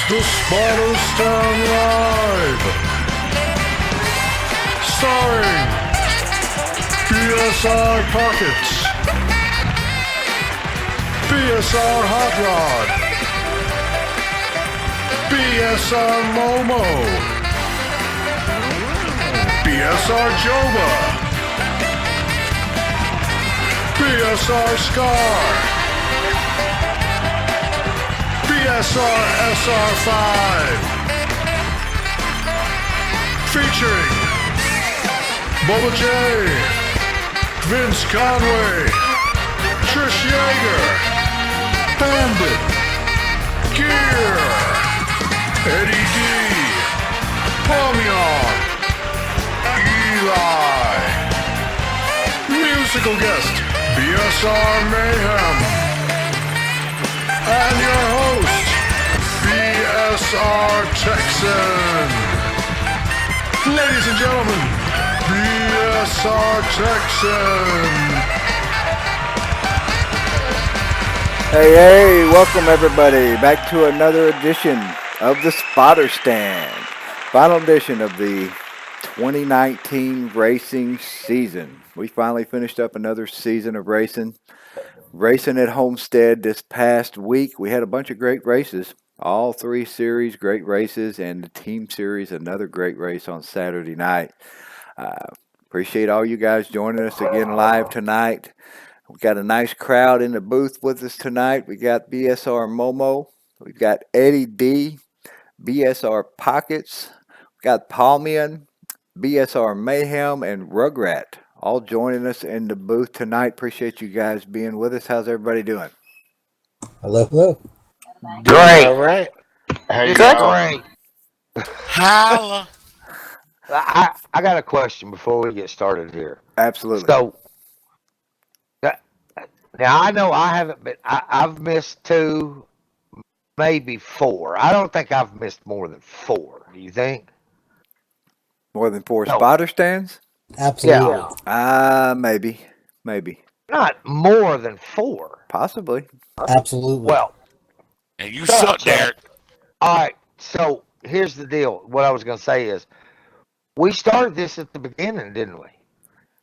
The Spotters Stand Live. Starring BSR Pockets, BSR Hot Rod, BSR Momo, BSR Joba, BSR Scar, BSR SR5, featuring Bubba J, Vince Conway, Trish Yeager, Bandit, Gear, Eddie D, Palmion, Eli, musical guest, BSR Mayhem, and your host, BSR Texan. Ladies and gentlemen, BSR Texan. Hey, welcome everybody back to another edition of the Spotter Stand. Final edition of the 2019 racing season. We finally finished up another season of racing. Racing at Homestead this past week. We had a bunch of great races. All three series, great races, and the team series, another great race on Saturday night. Appreciate all you guys joining us again live tonight. We got a nice crowd in the booth with us tonight. We got BSR Momo. We got Eddie D, BSR Pockets. We got Palmian, BSR Mayhem, and Rugrat. All joining us in the booth tonight. Appreciate you guys being with us. How's everybody doing? Hello, hello. Great. All right. How you Good. going? Holla. I got a question before we get started here. Absolutely. So now I know I haven't been. I've missed 2, maybe 4. I don't think I've missed more than 4. Do you think? More than 4 No. spotter stands? Absolutely. Maybe. Not more than 4. Possibly. Absolutely. Well, And you suck, Derek. all right. So here's the deal. What I was going to say is, we started this at the beginning, didn't we?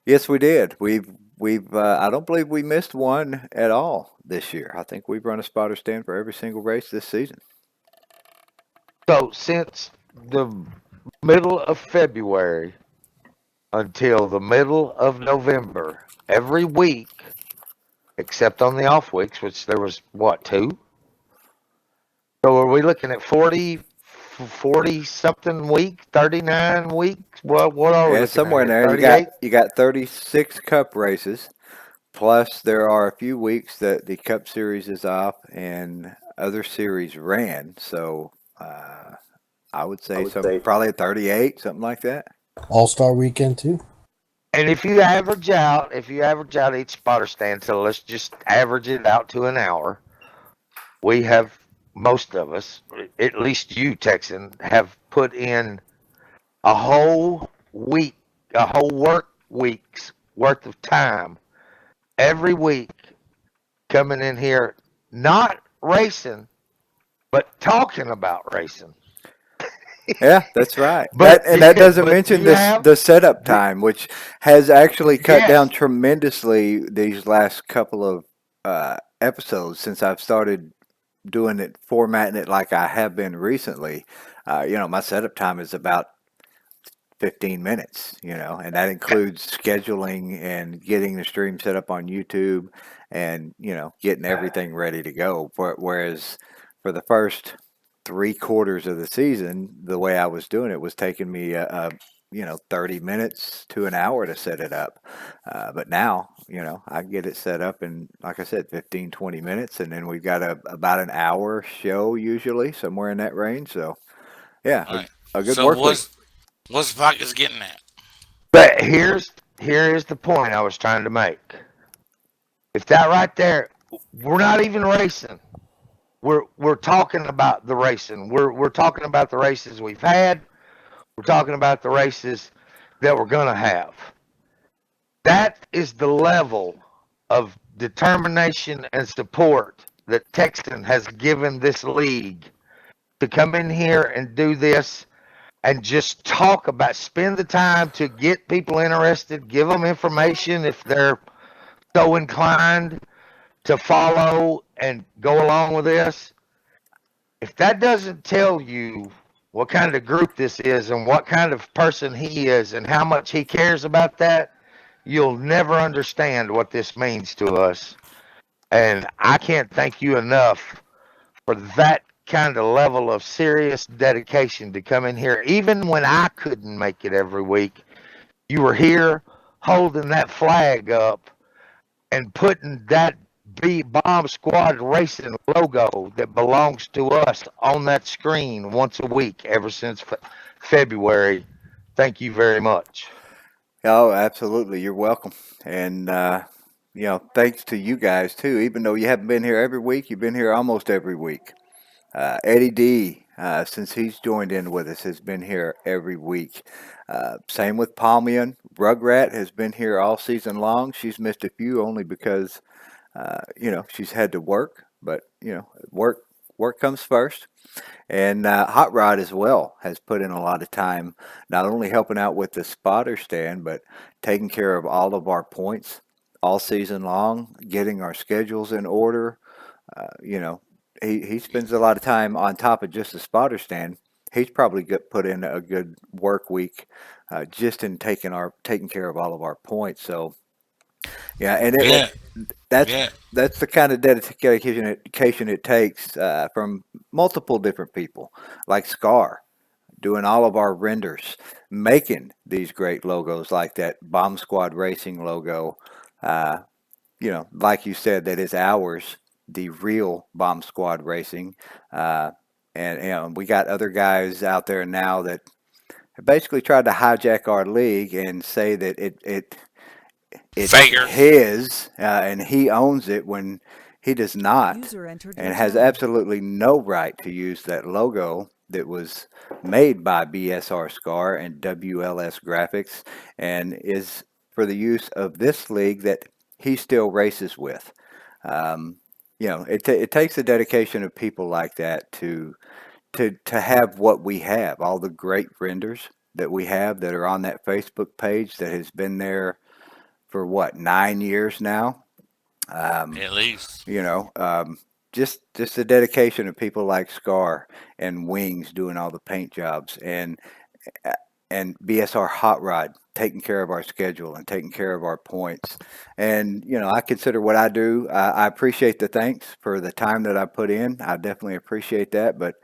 Yes, we did. We've. I don't believe we missed one at all this year. I think we've run a spotter stand for every single race this season. So since the middle of February until the middle of November, every week, except on the off weeks, which there was, what, 2? So are we looking at 40 something week, 39 weeks? What are we? Yeah, looking somewhere at? in there. 38? You got 36 Cup races, plus there are a few weeks that the Cup Series is off and other series ran. So I would say probably 38, something like that. All-Star weekend, too. And if you average out each spotter stand, so let's just average it out to an hour, we have, most of us, at least you, Texan, have put in a whole work week's worth of time every week coming in here, not racing, but talking about racing. Yeah, that's right. But that doesn't mention you the setup time, which has actually cut Yes. down tremendously these last couple of episodes since I've started doing it, formatting it like I have been recently. My setup time is about 15 minutes, and that includes scheduling and getting the stream set up on YouTube and, getting everything ready to go. Whereas for the first 3/4 of the season, the way I was doing it was taking me 30 minutes to an hour to set it up. But now, I get it set up in, like I said, 15, 20 minutes. And then we've got about an hour show usually, somewhere in that range. So, yeah, All right. a good So work week. what's Pockets getting at? But here is the point I was trying to make. If that right there, we're not even racing. We're talking about the racing. We're talking about the races we've had. We're talking about the races that we're gonna have. That is the level of determination and support that Texan has given this league to come in here and do this and just talk about, spend the time to get people interested, give them information if they're so inclined to follow and go along with this. If that doesn't tell you what kind of group this is and what kind of person he is and how much he cares about that, you'll never understand what this means to us. And I can't thank you enough for that kind of level of serious dedication to come in here. Even when I couldn't make it every week, you were here holding that flag up and putting that Bomb Squad Racing logo that belongs to us on that screen once a week ever since February. Thank you very much. Oh, absolutely. You're welcome. And, thanks to you guys too. Even though you haven't been here every week, you've been here almost every week. Eddie D, since he's joined in with us, has been here every week. Same with Palmian. Rugrat has been here all season long. She's missed a few only because, she's had to work. But, work comes first. And Hot Rod as well has put in a lot of time, not only helping out with the spotter stand, but taking care of all of our points all season long, getting our schedules in order. You know, he spends a lot of time on top of just the spotter stand. He's probably put in a good work week just in taking care of all of our points. So yeah, and Yeah, that's yeah. that's the kind of dedication it takes from multiple different people, like Scar, doing all of our renders, making these great logos like that Bomb Squad Racing logo. Uh, like you said, that is ours, the real Bomb Squad Racing. Uh, and we got other guys out there now that basically tried to hijack our league and say that it's Faker. his and he owns it when he does not User entered and your has channel. absolutely no right to use that logo that was made by BSR Scar and WLS Graphics and is for the use of this league that he still races with. Um, it takes the dedication of people like that to have what we have, all the great renders that we have that are on that Facebook page that has been there for what 9 years now. Um, At least. you know, um, just the dedication of people like Scar and Wings doing all the paint jobs uh, and BSR Hot Rod taking care of our schedule and taking care of our points. And I consider what I do. I appreciate the thanks for the time that I put in. I definitely appreciate that. But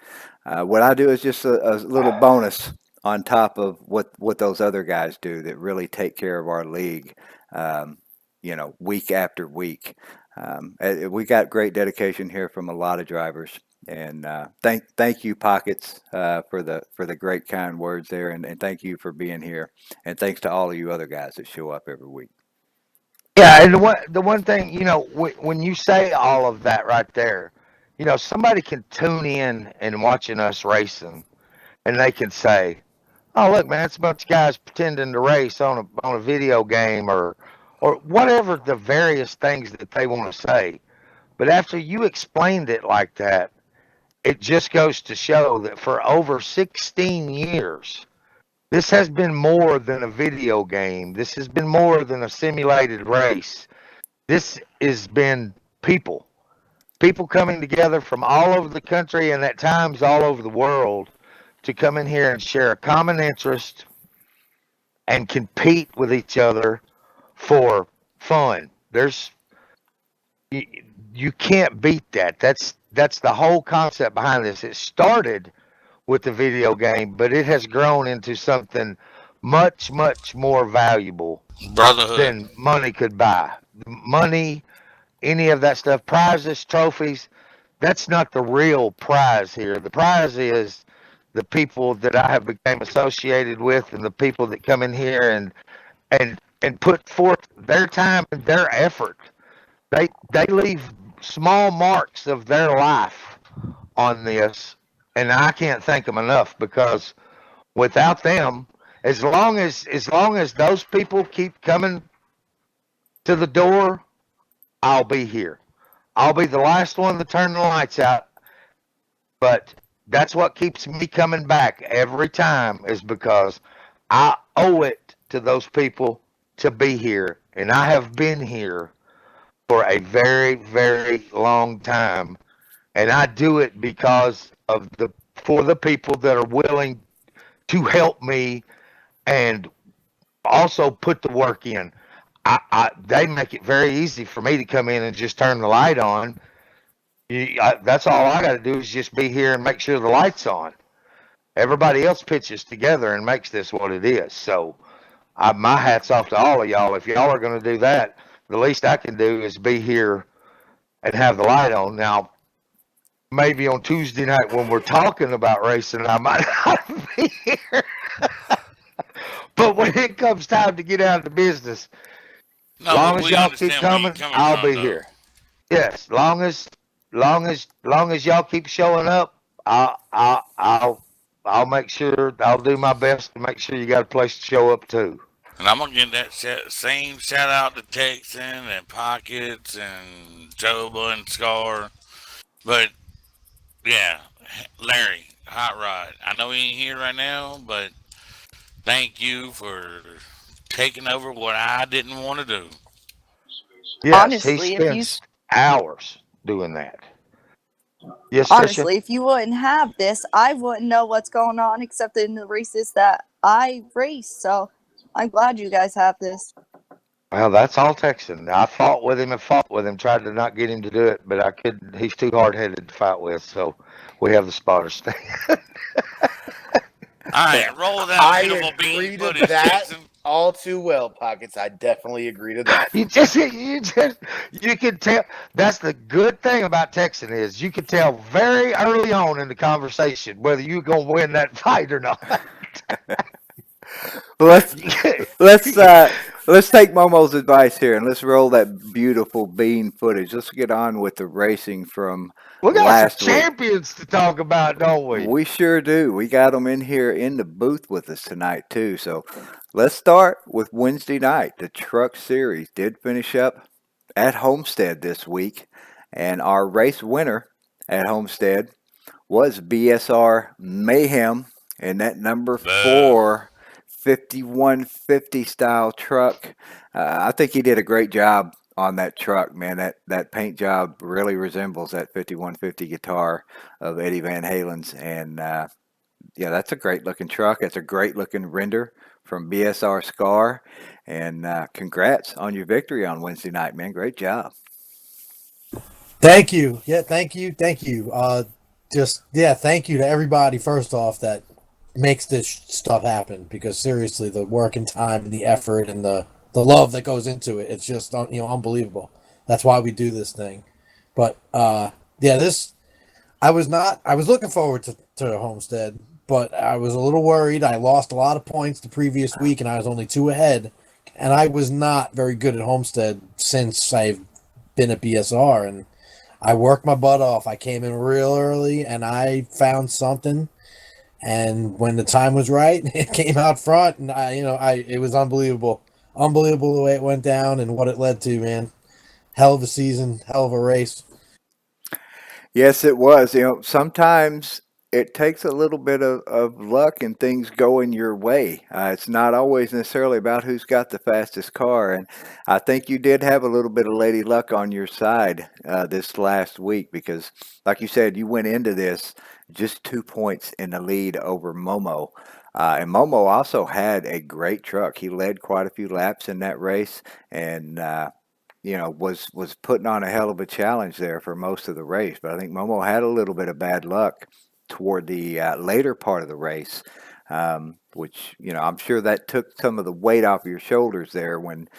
what I do is just a little bonus on top of what those other guys do that really take care of our league. Um, week after week. We got great dedication here from a lot of drivers, and thank you, Pockets, for the great kind words there, and thank you for being here, and thanks to all of you other guys that show up every week. Yeah, and the one thing, when you say all of that right there, somebody can tune in and watching us racing, and they can say, "Oh, look, man, it's a bunch of guys pretending to race on a video game or whatever the various things that they want to say." But after you explained it like that, it just goes to show that for over 16 years, this has been more than a video game. This has been more than a simulated race. This has been people. People coming together from all over the country and at times all over the world to come in here and share a common interest and compete with each other for fun. You, you can't beat that. That's the whole concept behind this. It started with the video game, but it has grown into something much, much more valuable Brotherhood. than money could buy. Money, any of that stuff, prizes, trophies, that's not the real prize here. The prize is the people that I have become associated with and the people that come in here and put forth their time and their effort. They leave small marks of their life on this, and I can't thank them enough because without them, as long as those people keep coming to the door, I'll be here. I'll be the last one to turn the lights out, but that's what keeps me coming back every time is because I owe it to those people to be here, and I have been here for a very, very long time, and I do it because of the for the people that are willing to help me and also put the work in. They make it very easy for me to come in and just turn the light on. That's all I got to do is just be here and make sure the light's on. Everybody else pitches together and makes this what it is. So my hat's off to all of y'all. If y'all are going to do that, the least I can do is be here and have the light on. Now, maybe on Tuesday night when we're talking about racing, I might not be here. But when it comes time to get out of the business, No, long but as we y'all keep understand where you're coming, coming I'll from, be though. here. Yes, long as y'all keep showing up, I'll make sure I'll do my best to make sure you got a place to show up too. And I'm gonna give that same shout out to Texan and Pockets and Joba and Scar. But yeah, Larry, Hot Rod. I know he ain't here right now, but thank you for taking over what I didn't want to do. Yes, he Honestly, if you spends hours doing that. Yes, Tricia. honestly, if you wouldn't have this, I wouldn't know what's going on except in the races that I race. So I'm glad you guys have this. Well, that's all Texan. I fought with him and fought with him, tried to not get him to do it, but I couldn't. He's too hard headed to fight with, so we have the spotter stand. All right, roll that I beautiful bean agree to footage, that Texan. all too well, Pockets. I definitely agree to that. You can tell. That's the good thing about Texan is you can tell very early on in the conversation whether you're gonna win that fight or not. Let's let's let's take Momo's advice here and let's roll that beautiful bean footage. Let's get on with the racing from We got some last week. champions to talk about, don't we? We sure do. We got them in here in the booth with us tonight too. So let's start with Wednesday night. The Truck Series did finish up at Homestead this week, and our race winner at Homestead was BSR Mayhem in that number Boo. 4 5150 style truck. I think he did a great job on that truck, man. That paint job really resembles that 5150 guitar of Eddie Van Halen's, and yeah, that's a great looking truck. It's a great looking render from BSR Scar, and congrats on your victory on Wednesday night, man. Great job. Thank you. Yeah, thank you. Thank you. Thank you to everybody first off that makes this stuff happen, because seriously, the work and time and the effort and the love that goes into it, it's just unbelievable. That's why we do this thing. But this I was not. I was looking forward to Homestead, but I was a little worried. I lost a lot of points the previous week, and I was only 2 ahead. And I was not very good at Homestead since I've been at BSR, and I worked my butt off. I came in real early, and I found something. And when the time was right, it came out front, and it was unbelievable, unbelievable the way it went down and what it led to. Man, hell of a season, hell of a race. Yes, it was. Sometimes it takes a little bit of luck and things going your way. It's not always necessarily about who's got the fastest car. And I think you did have a little bit of lady luck on your side this last week because, like you said, you went into this just 2 points in the lead over Momo. And Momo also had a great truck. He led quite a few laps in that race, and was putting on a hell of a challenge there for most of the race. But I think Momo had a little bit of bad luck toward the later part of the race, which I'm sure that took some of the weight off your shoulders there when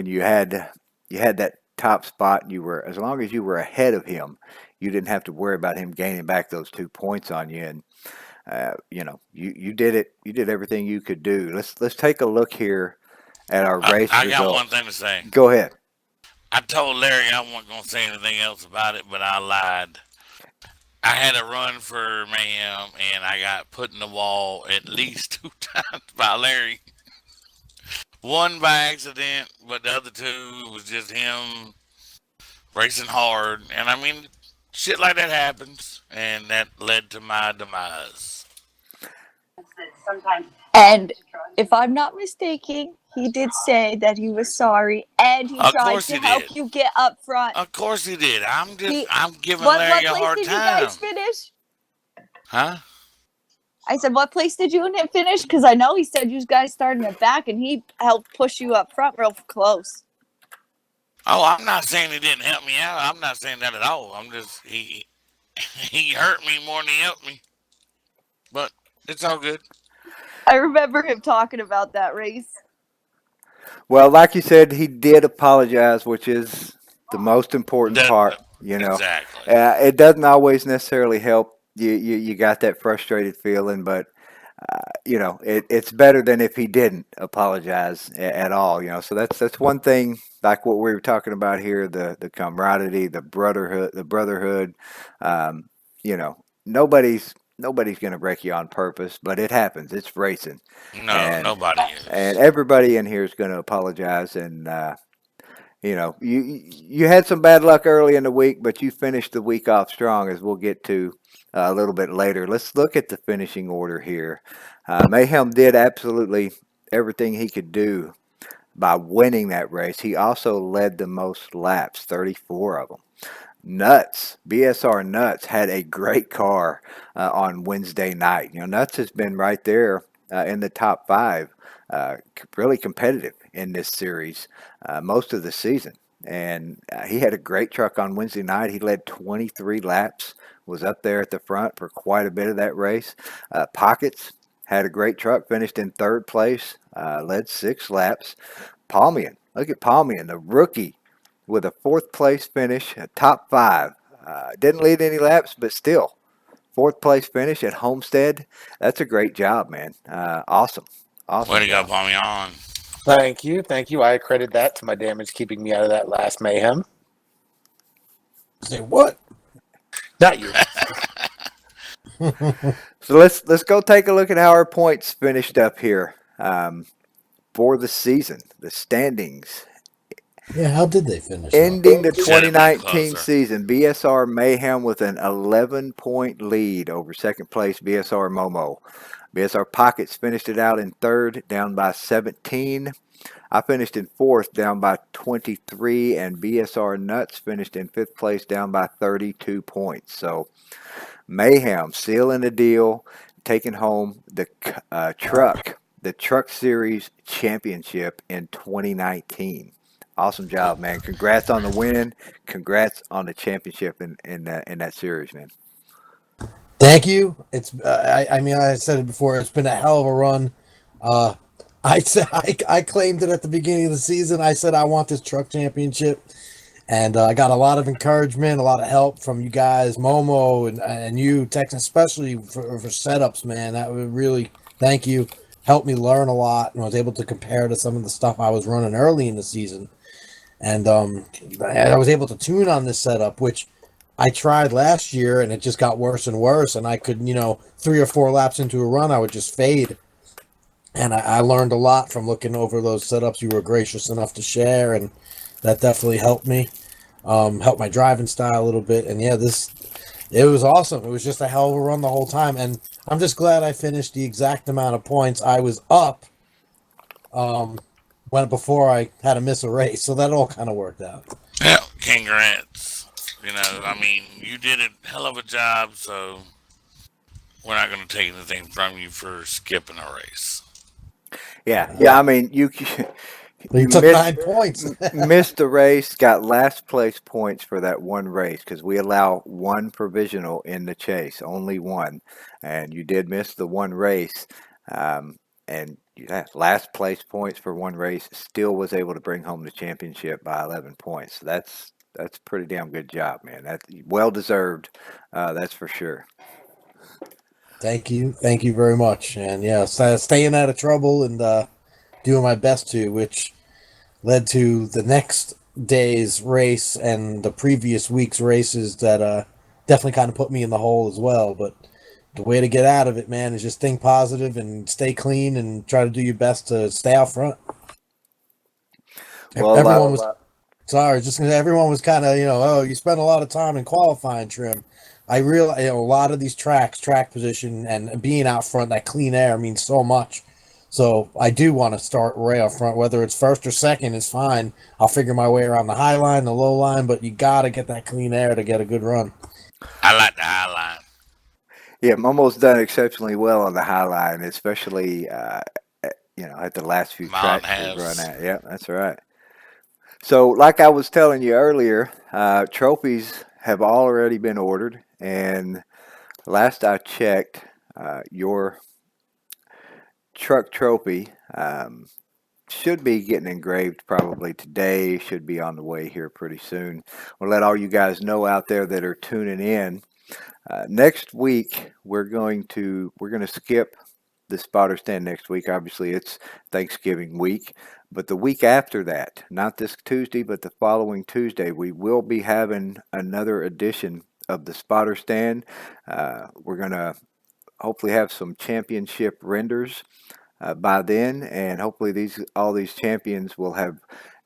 you had that top spot. You were, as long as you were ahead of him, you didn't have to worry about him gaining back those 2 points on you. And you did it. You did everything you could do. Let's take a look here at our race I got results. one thing to say. Go ahead. I told Larry I wasn't going to say anything else about it, but I lied. I had a run for Mayhem, and I got put in the wall at least 2 times by Larry. One by accident, but the other two was just him racing hard. And I mean, shit like that happens, and that led to my demise. And if I'm not mistaken, he did say that he was sorry and he Of tried course to he help did. you get up front. Of course he did. He I'm giving what Larry a place hard did you time. guys finish? Huh? I said, what place did you finish? Because I know he said you guys started in the back and he helped push you up front real close. Oh, I'm not saying he didn't help me out. I'm not saying that at all. I'm just he hurt me more than he helped me. But it's all good. I remember him talking about that race. Well, like you said, he did apologize, which is the most important That part. You know, exactly. it doesn't always necessarily help. You got that frustrated feeling, but you know, it's better than if he didn't apologize at all. You know, so that's one thing. Like what we were talking about here, the camaraderie, the brotherhood. Um, you know, nobody's going to break you on purpose, but it happens. It's racing, No, and nobody and is. everybody in here is going to apologize. And you know, you had some bad luck early in the week, but you finished the week off strong, as we'll get to a little bit later. Let's look at the finishing order here. Mayhem did absolutely everything he could do by winning that race. He also led the most laps, 34 of them. Nuts, BSR Nuts had a great car on Wednesday night. You know, Nuts has been right there in the top five, really competitive in this series most of the season. And he had a great truck on Wednesday night. He led 23 laps, was up there at the front for quite a bit of that race. Pockets had a great truck, finished in third place, led 6 laps. Palmian, look at Palmian, the rookie with a fourth place finish, a top five. Didn't lead any laps, but still, fourth place finish at Homestead. That's a great job, man. Awesome. Way Awesome to go, job. Palmy on. Thank you. Thank you. I credit that to my damage keeping me out of that last mayhem. Say what? Not you. So let's go take a look at how our points finished up here for the season. The standings Yeah, how did they finish up? ending the Should have been 2019 closer. season. BSR Mayhem with an 11-point lead over second place BSR Momo. BSR Pockets finished it out in third, down by 17. I finished in fourth, down by 23, and BSR Nuts finished in fifth place, down by 32 points. So Mayhem sealing the deal, taking home the Truck Series Championship in 2019. Awesome job, man! Congrats on the win. Congrats on the championship in that series, man. Thank you. It's I mean I said it before. It's been a hell of a run. Uh, I said I claimed it at the beginning of the season. I said I want this truck championship, and I got a lot of encouragement, a lot of help from you guys, Momo and you, Tex, especially for setups, man. That would really thank you. Helped me learn a lot, and I was able to compare to some of the stuff I was running early in the season. And I was able to tune on this setup, which I tried last year, and it just got worse and worse. And I could, 3 or 4 laps into a run, I would just fade. And I learned a lot from looking over those setups you were gracious enough to share, and that definitely helped me, helped my driving style a little bit. And yeah, it was awesome. It was just a hell of a run the whole time, and I'm just glad I finished the exact amount of points I was up. When before I had to miss a race, so that all kind of worked out. Yeah, congrats. I mean, you did a hell of a job, so we're not going to take anything from you for skipping a race. Yeah. I mean, you You you took missed 9 points. missed the race, got last place points for that one race because we allow one provisional in the chase, only one, and you did miss the one race, and you had last place points for one race. Still was able to bring home the championship by 11 points. So that's a pretty damn good job, man. That's well deserved. That's for sure. Thank you very much, and yeah, staying out of trouble and doing my best to, which led to the next day's race and the previous week's races that definitely kind of put me in the hole as well. But the way to get out of it, man, is just think positive and stay clean and try to do your best to stay out front. Well, Everyone was Sorry, just because everyone was kind of, oh, you spend a lot of time in qualifying trim. I realize, a lot of these tracks, track position, and being out front, that clean air means so much. So I do want to start right up front, whether it's first or second is fine. I'll figure my way around the high line, the low line, but you got to get that clean air to get a good run. I like the high line. Yeah, Momo's done exceptionally well on the high line, especially at the last few Mountain tracks we've run House. at. Yeah, that's right. So, like I was telling you earlier, trophies have already been ordered, and last I checked, your truck trophy should be getting engraved probably today. Should be on the way here pretty soon. We'll let all you guys know out there that are tuning in. Next week we're going to skip the spotter stand next week. Obviously, it's Thanksgiving week, but the week after that, not this Tuesday, but the following Tuesday, we will be having another edition of the spotter stand. We're going to hopefully have some championship renders by then, and hopefully all these champions will have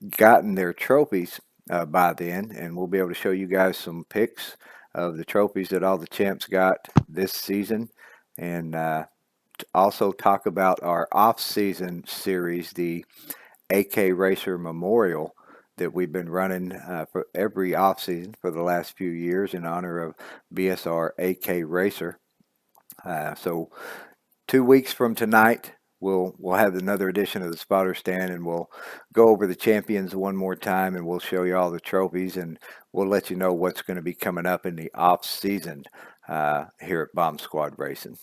gotten their trophies by then, and we'll be able to show you guys some pics of the trophies that all the champs got this season, and also talk about our off-season series, the AK Racer Memorial that we've been running for every off-season for the last few years in honor of BSR AK Racer. So 2 weeks from tonight, we'll have another edition of the spotter stand, and we'll go over the champions one more time, and we'll show you all the trophies, and we'll let you know what's going to be coming up in the off season here at Bomb Squad Racing.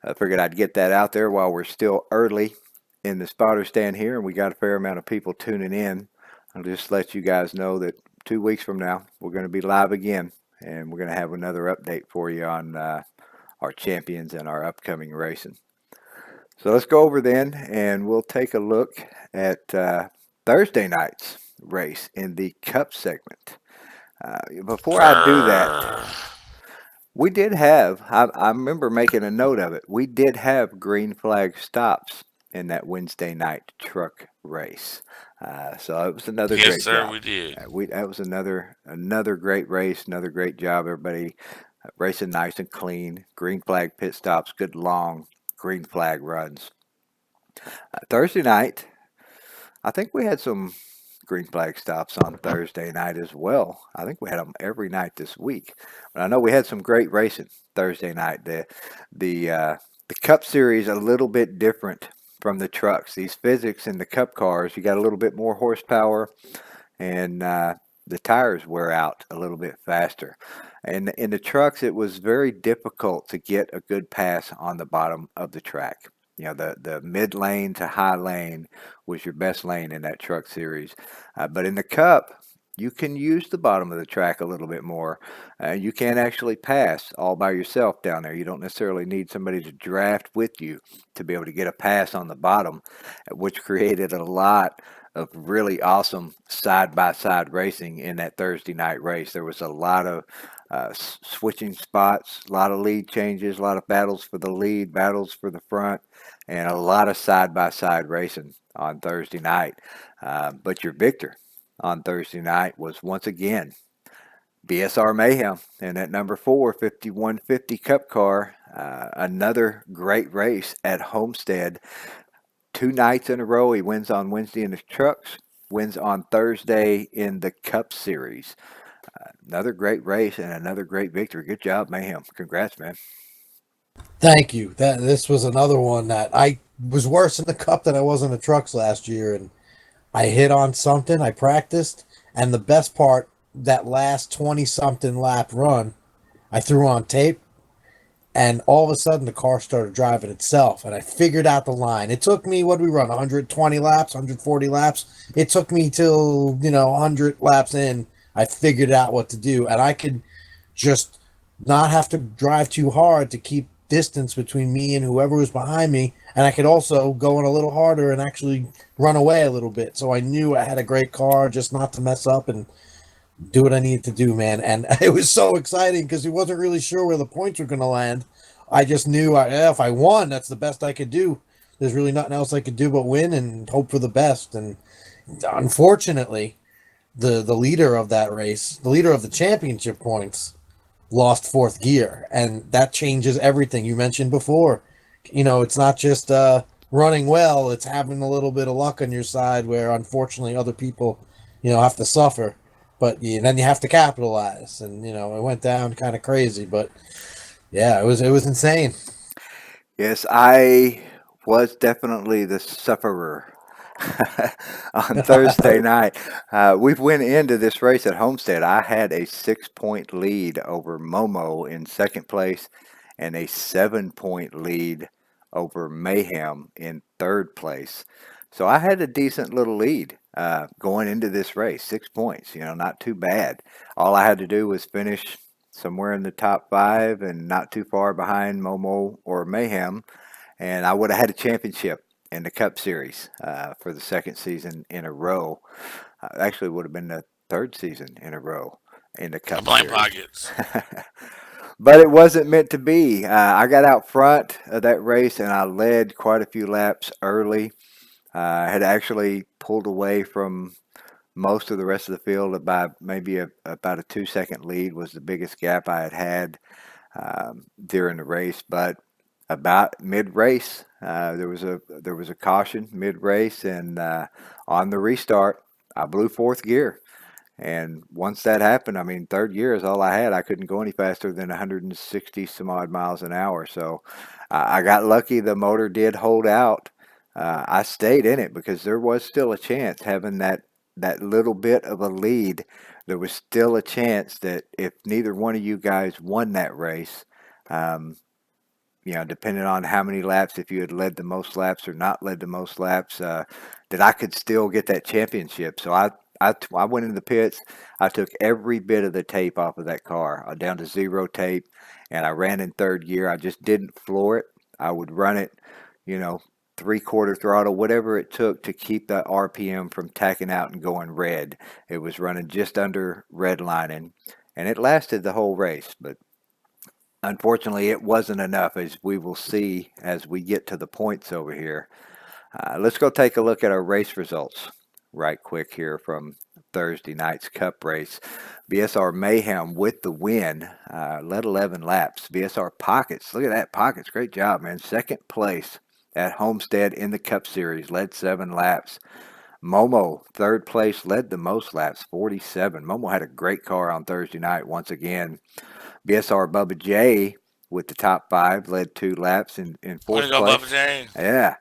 I figured I'd get that out there while we're still early in the spotter stand here, and we got a fair amount of people tuning in. I'll just let you guys know that 2 weeks from now we're going to be live again, and we're going to have another update for you on our champions and our upcoming racing. So let's go over then, and we'll take a look at Thursday night's race in the Cup segment. Before I do that, Grrr. we did have, I remember making a note of it, we did have green flag stops in that Wednesday night truck race. So it was another Yes, great sir, job. we did. That was another great race, another great job. Everybody racing nice and clean. Green flag pit stops, good long green flag runs. Thursday night, I think we had some green flag stops on Thursday night as well. I think we had them every night this week. But I know we had some great racing Thursday night. The Cup Series a little bit different from the trucks. These physics in the Cup cars, you got a little bit more horsepower, and the tires wear out a little bit faster. And in the trucks, it was very difficult to get a good pass on the bottom of the track. The mid lane to high lane was your best lane in that truck series. But in the Cup, you can use the bottom of the track a little bit more. You can actually pass all by yourself down there. You don't necessarily need somebody to draft with you to be able to get a pass on the bottom, which created a lot of really awesome side-by-side racing in that Thursday night race. There was a lot of switching spots, a lot of lead changes, a lot of battles for the lead, battles for the front, and a lot of side-by-side racing on Thursday night. But your victor on Thursday night was once again BSR Mayhem and that number 4 5150 Cup car. Another great race at Homestead. 2 nights in a row. He wins on Wednesday in the trucks, wins on Thursday in the Cup Series. Another great race and another great victory. Good job, Mayhem. Congrats, man. Thank you. This was another one that I was worse in the cup than I was in the trucks last year, and I hit on something. I practiced, and the best part, that last 20 something lap run, I threw on tape, and all of a sudden the car started driving itself, and I figured out the line. It took me, what did we run, 120 laps, 140 laps? It took me till 100 laps in, I figured out what to do, and I could just not have to drive too hard to keep distance between me and whoever was behind me, and I could also go in a little harder and actually run away a little bit. So I knew I had a great car, just not to mess up and do what I needed to do, man. And it was so exciting because he wasn't really sure where the points were going to land. I just knew if I won, that's the best I could do. There's really nothing else I could do but win and hope for the best. And unfortunately, the leader of that race, the leader of the championship points, lost fourth gear, and that changes everything. You mentioned before, it's not just running well; it's having a little bit of luck on your side, where unfortunately other people, have to suffer. But then you have to capitalize, and it went down kind of crazy. But yeah, it was insane. Yes, I was definitely the sufferer on Thursday night. We went into this race at Homestead. I had a 6 point lead over Momo in second place and a 7 point lead over Mayhem in third place. So I had a decent little lead going into this race, 6 points, not too bad. All I had to do was finish somewhere in the top five and not too far behind Momo or Mayhem, and I would have had a championship in the Cup Series for the second season in a row. Actually, would have been the third season in a row in the I Cup blame Series. pockets. But it wasn't meant to be. I got out front of that race and I led quite a few laps early. I had actually pulled away from most of the rest of the field by maybe about a 2 second lead was the biggest gap I had during the race. But about mid race, there was a caution mid race, and on the restart, I blew fourth gear. And once that happened, I mean, third gear is all I had. I couldn't go any faster than 160 some odd miles an hour. So I got lucky. The motor did hold out. I stayed in it because there was still a chance having that little bit of a lead. There was still a chance that if neither one of you guys won that race, um, depending on how many laps, if you had led the most laps or not led the most laps, that I could still get that championship. So I went into the pits. I took every bit of the tape off of that car, down to zero tape, and I ran in third gear. I just didn't floor it. I would run it, you know, three-quarter throttle, whatever it took to keep the RPM from tacking out and going red. It was running just under red lining, and it lasted the whole race, but unfortunately, it wasn't enough, as we will see as we get to the points over here. Let's go take a look at our race results right quick here from Thursday night's Cup race. BSR Mayhem with the win, led 11 laps. BSR Pockets, look at that, Pockets, great job, man. Second place at Homestead in the Cup Series, led 7 laps. Momo, third place, led the most laps, 47. Momo had a great car on Thursday night once again. BSR Bubba J with the top 5, led 2 laps in Way fourth to go, place. Bubba J. Yeah.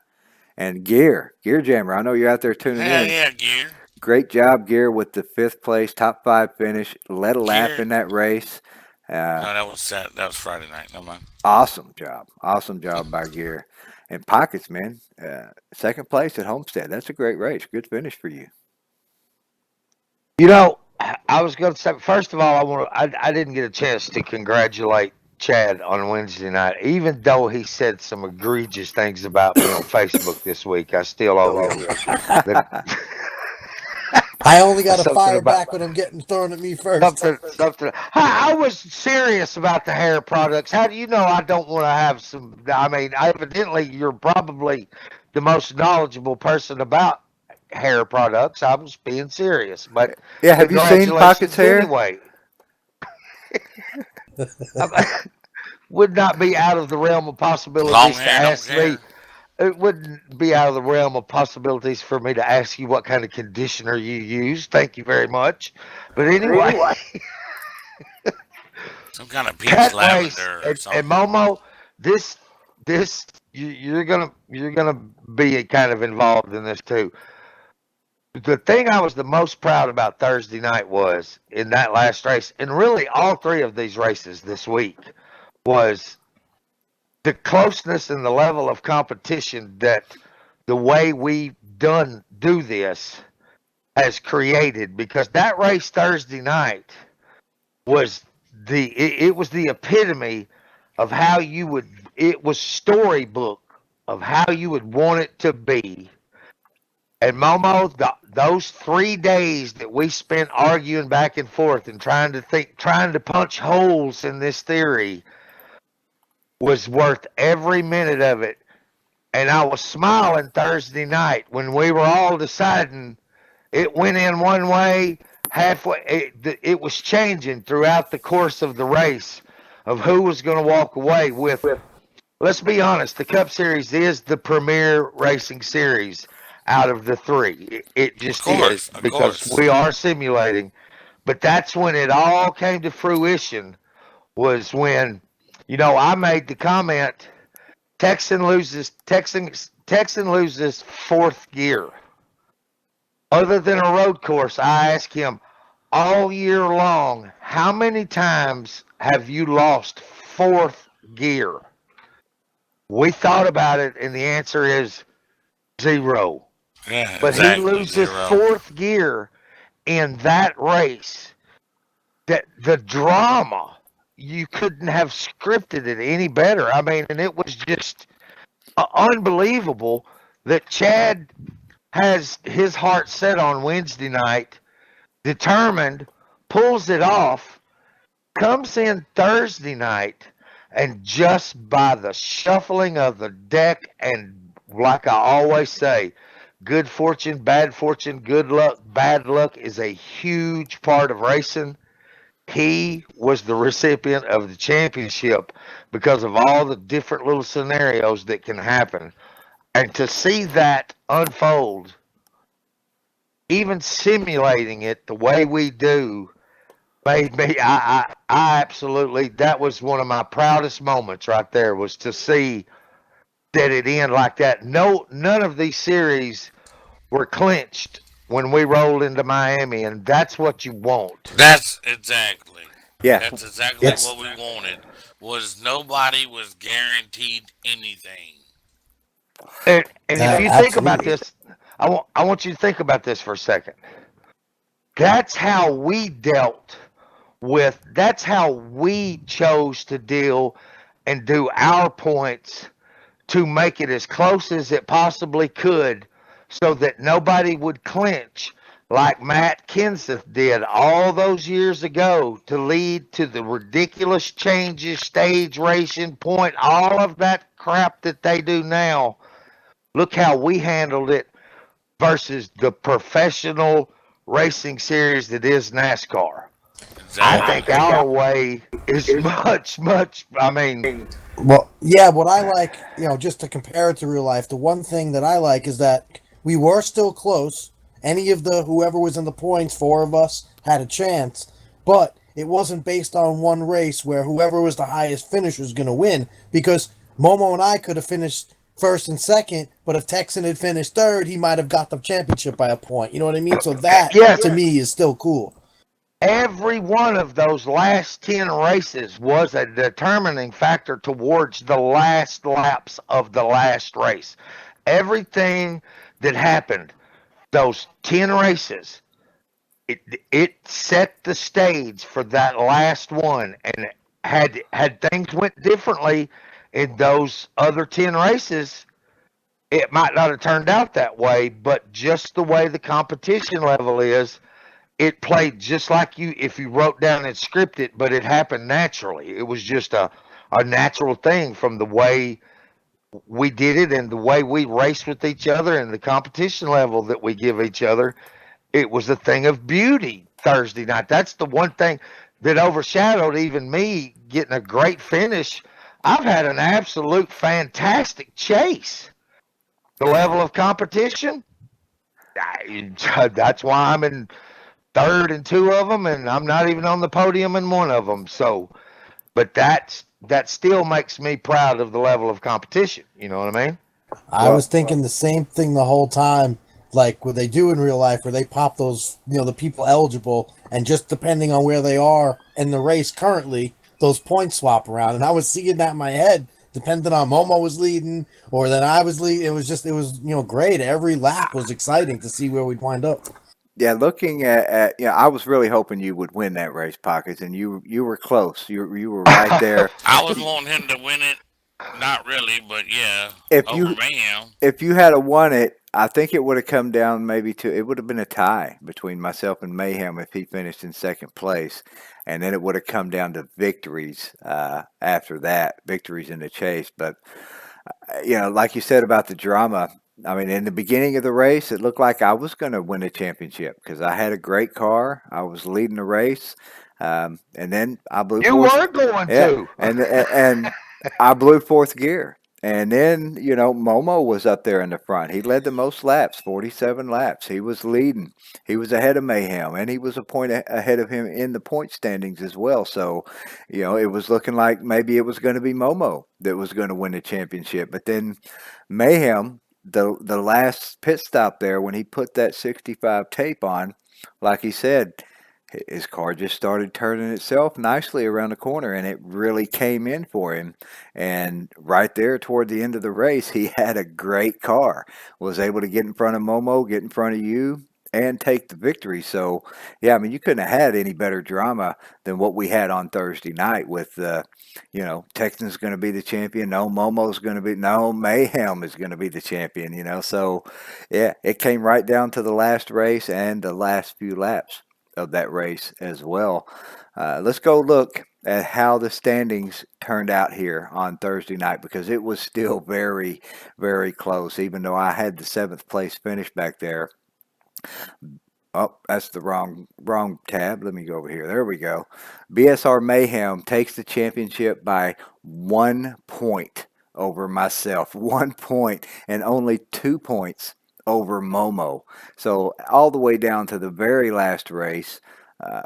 And Gear Jammer, I know you're out there tuning Hell in. yeah, Gear. Great job, Gear, with the 5th place, top 5 finish, led a lap Gear. in that race. No, that was Friday night. Never mind. Awesome job by Gear. And Pockets, man, second place at Homestead. That's a great race. Good finish for you. I was going to say, first of all, I didn't get a chance to congratulate Chad on Wednesday night, even though he said some egregious things about me on Facebook this week. I still owe him. I only got to Something fire about- back when I'm getting thrown at me first. something. I was serious about the hair products. How do you know I don't want to have some? I mean, evidently you're probably the most knowledgeable person about hair products. I was being serious, but Yeah, have you seen Pockets' hair? anyway? Would not be out of the realm of Long possibilities to hair, don't ask care. me. It wouldn't be out of the realm of possibilities for me to ask you what kind of conditioner you use. Thank you very much. But anyway, Some kind of peach cat race lavender or and something. Momo, this you're gonna be kind of involved in this too. The thing I was the most proud about Thursday night was in that last race, and really all 3 of these races this week, was the closeness and the level of competition that the way we do this has created. Because that race Thursday night was it was the epitome of how you would, it was storybook of how you would want it to be. And Momo, those 3 days that we spent arguing back and forth and trying to punch holes in this theory was worth every minute of it. And I was smiling Thursday night when we were all deciding it went in one way. halfway, it was changing throughout the course of the race of who was going to walk away with. Let's be honest, the Cup Series is the premier racing series out of the three. It Of just is course, of because course. we are simulating. But that's when it all came to fruition. Was when, I made the comment. Texan loses fourth gear. Other than a road course, I ask him all year long, how many times have you lost fourth gear? We thought about it, and the answer is zero. Yeah, But he exactly. loses Zero. fourth gear in that race. That the drama, you couldn't have scripted it any better. I mean, and it was just unbelievable that Chad has his heart set on Wednesday night, determined, pulls it off, comes in Thursday night, and just by the shuffling of the deck, and like I always say, good fortune, good luck, bad luck is a huge part of racing. He was the recipient of the championship because of all the different little scenarios that can happen. And to see that unfold, even simulating it the way we do, made me. I absolutely. That was one of my proudest moments right there. Was to see that it end like that. No, none of these series were clinched when we rolled into Miami, and that's what you want. That's exactly. Yeah. That's exactly It's what we wanted. Was nobody was guaranteed anything. And if you think about absolutely. this, I want you to think about this for a second. That's how we dealt with. That's how we chose to deal and do our points to make it as close as it possibly could so that nobody would clinch like Matt Kenseth did all those years ago to lead to the ridiculous changes, stage racing, point, all of that crap that they do now. Look how we handled it versus the professional racing series that is NASCAR. I Yeah. think Exactly. our way is much, much. I mean, Well, yeah, what I like, just to compare it to real life, the one thing that I like is that we were still close. Any of the whoever was in the points, four of us had a chance, but it wasn't based on one race where whoever was the highest finisher was going to win because Momo and I could have finished first and second, but if Texan had finished third, he might have got the championship by a point. You know what I mean? So that yes, to me is still cool. every one of those last 10 races was a determining factor towards the last laps of the last race. Everything that happened, those 10 races, it, it set the stage for that last one. And had things went differently in those other 10 races, it might not have turned out that way, but just the way the competition level is, it played just like you if you wrote down and scripted, but it happened naturally. It was just a natural thing from the way we did it and the way we raced with each other and the competition level that we give each other. It was a thing of beauty Thursday night. That's the one thing that overshadowed even me getting a great finish. I've had an absolute fantastic chase. The level of competition, that's why I'm in third in two of them, and I'm not even on the podium in one of them. So, but that still makes me proud of the level of competition. You know what I mean? I was thinking the same thing the whole time, like what they do in real life, where they pop those, the people eligible, and just depending on where they are in the race currently, those points swap around. And I was seeing that in my head, depending on Momo was leading or then I was leading. It was great. Every lap was exciting to see where we'd wind up. Yeah, looking at I was really hoping you would win that race, Pockets, and you were close. You were right there. I was wanting him to win it. Not really, but yeah, If over you Mayhem. if you had a won it, I think it would have come down maybe to it would have been a tie between myself and Mayhem if he finished in second place, and then it would have come down to victories after that, victories in the chase. But like you said about the drama, I mean, in the beginning of the race, it looked like I was going to win the championship because I had a great car. I was leading the race, and then I blew You fourth. were going Yeah, to. and I blew fourth gear. And then, Momo was up there in the front. He led the most laps, 47 laps. He was leading. He was ahead of Mayhem, and he was a point ahead of him in the point standings as well. So, it was looking like maybe it was going to be Momo that was going to win the championship. But then Mayhem, the last pit stop there, when he put that 65 tape on, like he said, his car just started turning itself nicely around the corner, and it really came in for him. And right there toward the end of the race, he had a great car, was able to get in front of Momo, get in front of you, and take the victory. So, yeah, I mean, you couldn't have had any better drama than what we had on Thursday night with, Texan's going to be the champion. No, Momo's going to be, no, Mayhem is going to be the champion. So, yeah, it came right down to the last race and the last few laps of that race as well. Let's go look at how the standings turned out here on Thursday night because it was still very, very close, even though I had the seventh place finish back there. Oh, that's the wrong tab. Let me go over here. There we go. BSR Mayhem takes the championship by 1 point over myself. 1 point and only 2 points over Momo. So all the way down to the very last race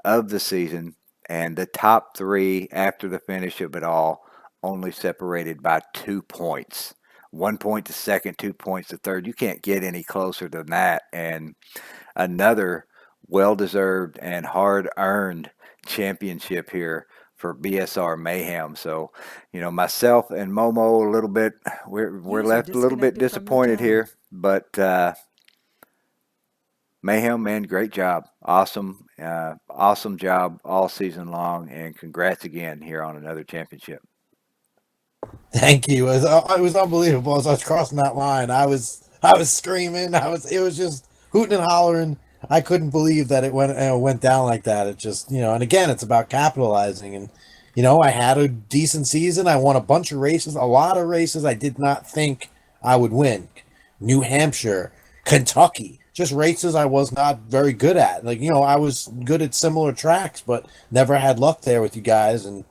of the season, and the top three after the finish of it all only separated by 2 points. 1 point to second, 2 points to third. You can't get any closer than that. And another well-deserved and hard-earned championship here for BSR Mayhem. So, myself and Momo a little bit, we're left a little bit disappointed here, but Mayhem, man, great job. Awesome, awesome job all season long, and congrats again here on another championship. Thank you. It was unbelievable. As I was crossing that line, I was screaming. It was just hooting and hollering. I couldn't believe that it went down like that. It just, and again, it's about capitalizing. And, I had a decent season. I won a bunch of races, a lot of races I did not think I would win. New Hampshire, Kentucky, just races I was not very good at. Like, I was good at similar tracks, but never had luck there with you guys. And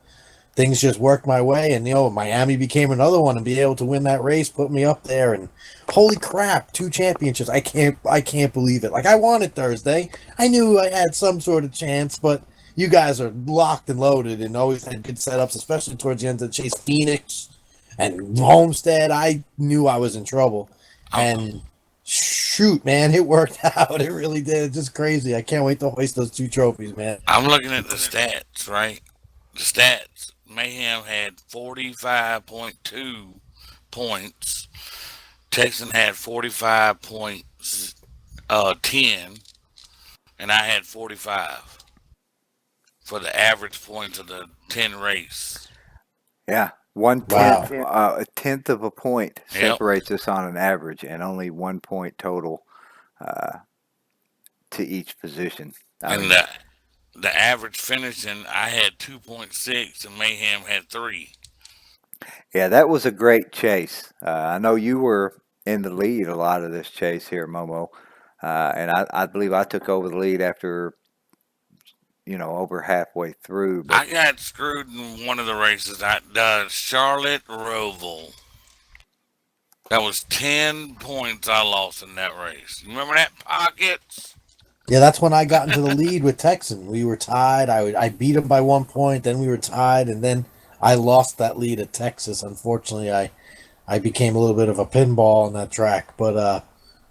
things just worked my way, and Miami became another one, and be able to win that race put me up there. And holy crap, 2 championships! I can't believe it. Like, I won it Thursday. I knew I had some sort of chance, but you guys are locked and loaded, and always had good setups, especially towards the end of Chase Phoenix and Homestead. I knew I was in trouble, and shoot, man, it worked out. It really did. It's just crazy. I can't wait to hoist those 2 trophies, man. I'm looking at the stats, right? The stats. Mayhem had 45.2 points. Texan had 45.10, and I had 45 for the average points of the 10 race. Yeah, 1/10, a tenth of a point separates us on an average, and only 1 point total to each position. And the average finishing, I had 2.6, and Mayhem had 3. Yeah, that was a great chase. I know you were in the lead a lot of this chase here, Momo, and I believe I took over the lead after, over halfway through. But I got screwed in one of the races. The Charlotte Roval. That was 10 points I lost in that race. You remember that, Pockets? Yeah, that's when I got into the lead with Texan. We were tied. I beat him by 1 point. Then we were tied, and then I lost that lead at Texas. Unfortunately, I became a little bit of a pinball on that track, but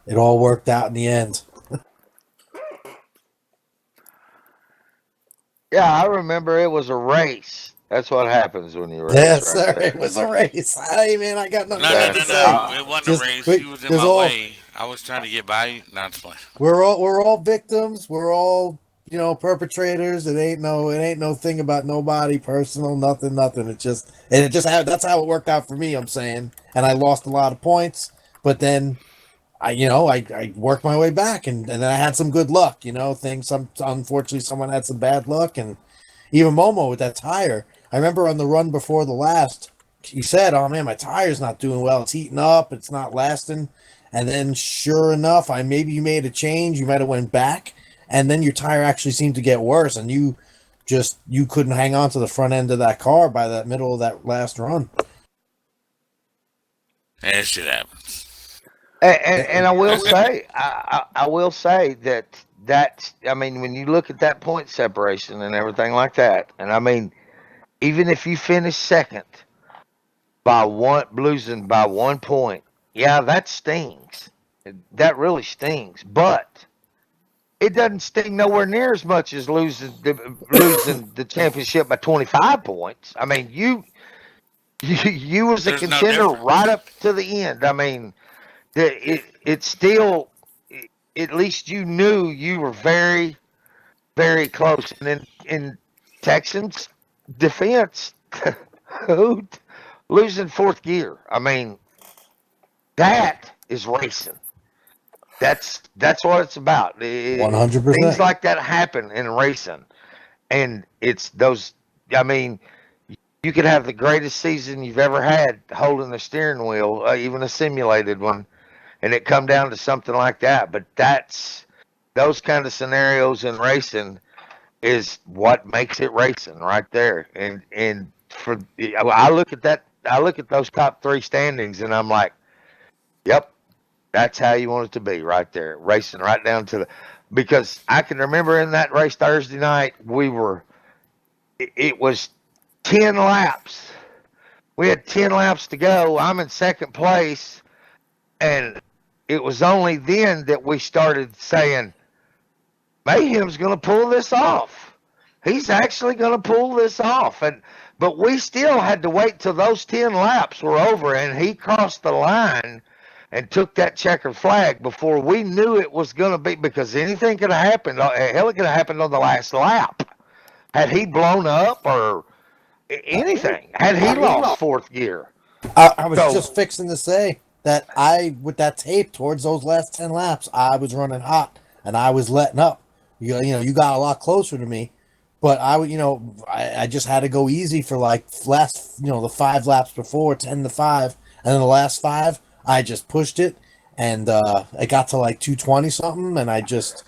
it all worked out in the end. Yeah, I remember it was a race. That's what happens when you race. Yes, right sir. there. It was a race. Hey, man, I got nothing No, bad to say. It wasn't Just a race. quick, He was in there's my all- way. I was trying to get by you. Not to play. We're all victims. We're all perpetrators. It ain't no thing about nobody personal. Nothing. That's how it worked out for me. I'm saying, and I lost a lot of points, but then I worked my way back, and then I had some good luck. Unfortunately, someone had some bad luck, and even Momo with that tire. I remember on the run before the last, he said, "Oh man, my tire's not doing well. It's heating up. It's not lasting." and then sure enough, maybe you made a change, you might have went back, and then your tire actually seemed to get worse, and you couldn't hang on to the front end of that car by that middle of that last run. That shit happens. And I will say, I will say that I mean, when you look at that point separation and everything like that, and I mean, even if you finish second by losing by 1 point, yeah, that stings. That really stings. But it doesn't sting nowhere near as much as losing the championship by 25 points. I mean, you was a There's no contender difference. right up to the end. I mean, it still, at least you knew you were very, very close. And then in Texans defense, who losing fourth gear. I mean, that is racing. That's what it's about. 100%. Things like that happen in racing, and it's those. I mean, you could have the greatest season you've ever had holding the steering wheel, even a simulated one, and it come down to something like that. But that's those kind of scenarios in racing is what makes it racing right there. And for I look at that, I look at those top three standings, and I'm like, yep, that's how you want it to be right there, racing right down to the. Because I can remember in that race Thursday night, it was 10 laps. We had 10 laps to go. I'm in second place, and it was only then that we started saying, Mayhem's going to pull this off. He's actually going to pull this off. But we still had to wait till those 10 laps were over and he crossed the line and took that checkered flag before we knew it was going to be, because anything could have happened. Hell, it could have happened on the last lap. Had he blown up or anything, had he lost fourth gear. I was So, just fixing to say that with that tape towards those last 10 laps, I was running hot and I was letting up. You got a lot closer to me, but I just had to go easy for like last, the 5 laps before, 10 to 5. And then the last 5, I just pushed it and it got to like 220 something. And I just,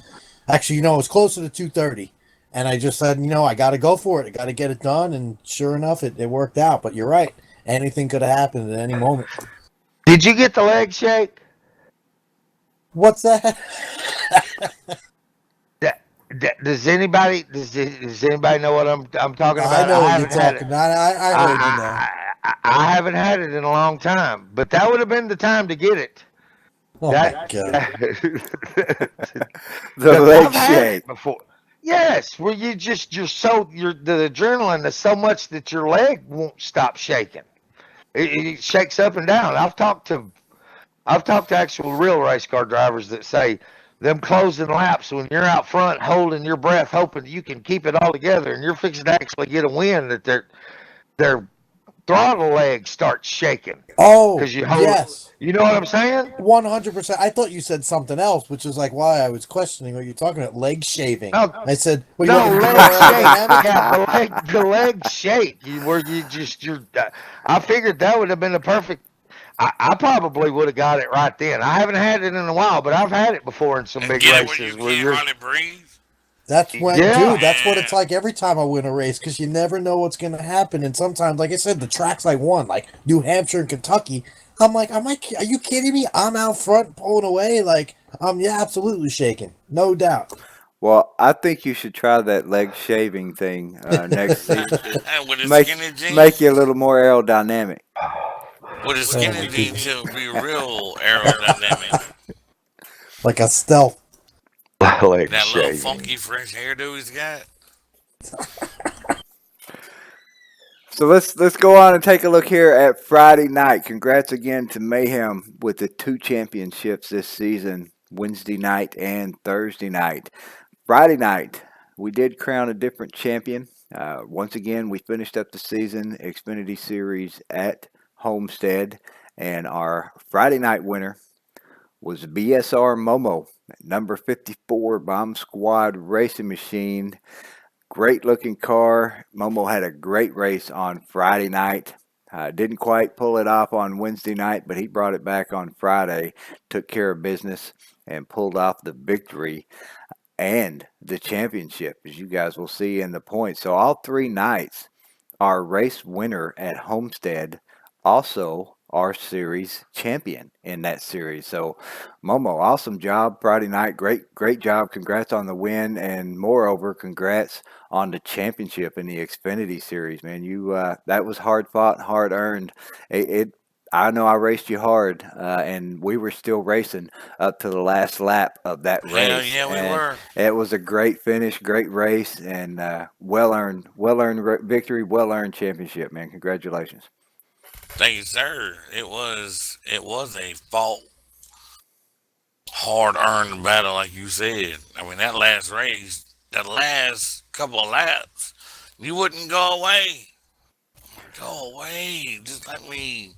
actually, it was closer to 230. And I just said, I got to go for it. I got to get it done. And sure enough, it worked out. But you're right. Anything could have happened at any moment. did you get the leg shake? What's that? Does anybody know what I'm talking I about? know I what you're haven't had it. talking. I heard you now. I haven't had it in a long time, but that would have been the time to get it. Oh my God. The leg I've had shake. it before. Yes, where the adrenaline is so much that your leg won't stop shaking. It shakes up and down. I've talked to actual real race car drivers that say them closing laps when you're out front holding your breath, hoping you can keep it all together, and you're fixing to actually get a win, that their throttle leg starts shaking Oh, because you hold. yes. You know what I'm saying? 100%. I thought you said something else, which is like why I was questioning what you're talking about. Leg shaving. No, I said, what do you no, want me to be leg more shake. aerodynamic? Yeah, the leg shake. Where you just you're. I figured that would have been the perfect. I probably would have got it right then. I haven't had it in a while, but I've had it before in some And big get it when you races where can't you're. hardly breathe. That's when, Yeah, dude, that's what it's Yeah. like every time I win a race because you never know what's going to happen. And sometimes, like I said, the tracks I won, like New Hampshire and Kentucky, I'm like, are you kidding me? I'm out front pulling away. Like, yeah, absolutely shaking. No doubt. Well, I think you should try that leg shaving thing next season. With the Make skinny make you a jeans. little more aerodynamic. With the Oh, my skinny jeans, goodness. he'll be real aerodynamic. Like a stealth. leg That little shaving. funky fresh hairdo he's got. So let's go on and take a look here at Friday night. Congrats again to Mayhem with the 2 championships this season, Wednesday night and Thursday night. Friday night, we did crown a different champion. Once again, we finished up the season Xfinity Series at Homestead, and our Friday night winner was BSR Momo, number 54 Bomb Squad Racing Machine. Great looking car. Momo had a great race on Friday night. Didn't quite pull it off on Wednesday night, but he brought it back on Friday, took care of business, and pulled off the victory and the championship, as you guys will see in the points. So all 3 nights, our race winner at Homestead, also our series champion in that series. So Momo, awesome job Friday night. Great job. Congrats on the win, and moreover, congrats on the championship in the Xfinity series, man. You that was hard fought, hard earned. It I know I raced you hard, and we were still racing up to the last lap of that Hell race, yeah, we and were. it was a great finish, great race, and well earned victory, well earned championship, man. Congratulations. Thank you, sir. It was a fault, hard earned battle, like you said. I mean, that last race, that last couple of laps, you wouldn't go away. Go away. Just let me.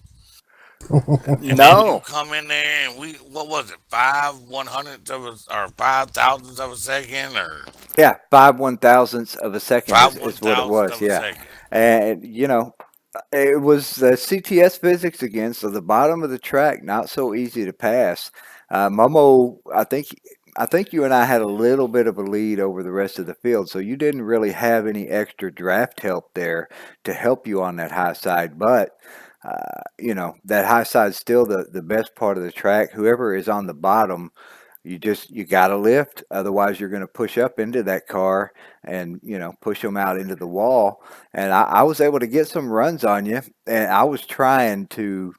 And then you No, come in there and what was it, 5/100ths of a, or 5 thousandths of a second, or yeah, 5/1000ths of a second five is one what it thousandth was. of a Yeah, second. and it was CTS physics again, so the bottom of the track not so easy to pass. Momo, I think you and I had a little bit of a lead over the rest of the field, so you didn't really have any extra draft help there to help you on that high side. But that high side is still the best part of the track. Whoever is on the bottom, you got to lift, otherwise you're going to push up into that car and push them out into the wall. And I was able to get some runs on you, and I was trying to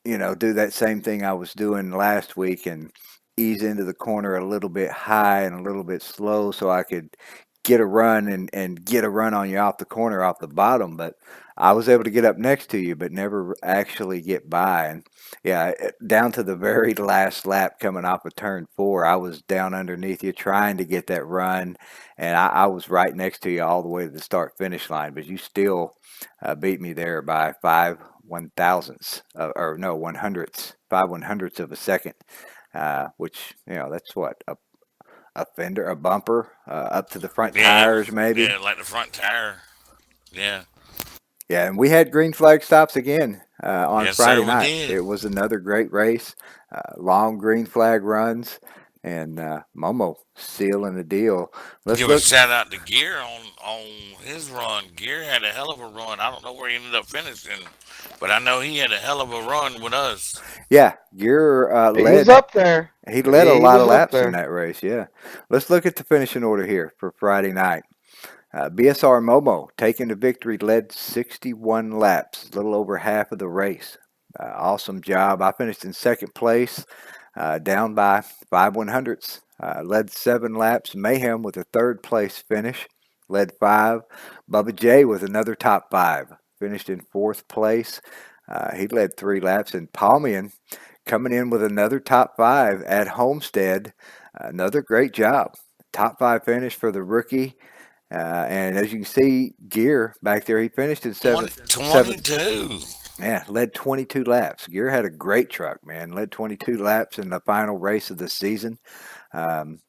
do that same thing I was doing last week and ease into the corner a little bit high and a little bit slow so I could get a run and get a run on you off the corner, off the bottom. But I was able to get up next to you, but never actually get by. And yeah, down to the very last lap coming off of turn 4, I was down underneath you trying to get that run. And I was right next to you all the way to the start finish line, but you still beat me there by 5/1000ths, or no, 5/100ths of a second, which that's what a fender, a bumper, up to the front Yeah, it tires, was. maybe. Yeah, like the front tire. Yeah. Yeah, and we had green flag stops again on Yes, sir, Friday we night. did. It was another great race, long green flag runs, and Momo sealing the deal. Let's Give a look. shout out to Gear on his run. Gear had a hell of a run. I don't know where he ended up finishing, but I know he had a hell of a run with us. Yeah, Gear He was led. up there. He led a He lot of was up laps in there. that race. Yeah, let's look at the finishing order here for Friday night. BSR Momo taking the victory, led 61 laps, a little over half of the race. Awesome job. I finished in second place, down by 5/100ths. Led 7 laps. Mayhem with a third place finish, led 5. Bubba J with another top 5, finished in fourth place. He led 3 laps. And Palmian coming in with another top 5 at Homestead. Another great job. Top 5 finish for the rookie. And as you can see, Gear back there, he finished in 20, seventh. 22. Yeah, led 22 laps. Gear had a great truck, man. Led 22 laps in the final race of the season. Um,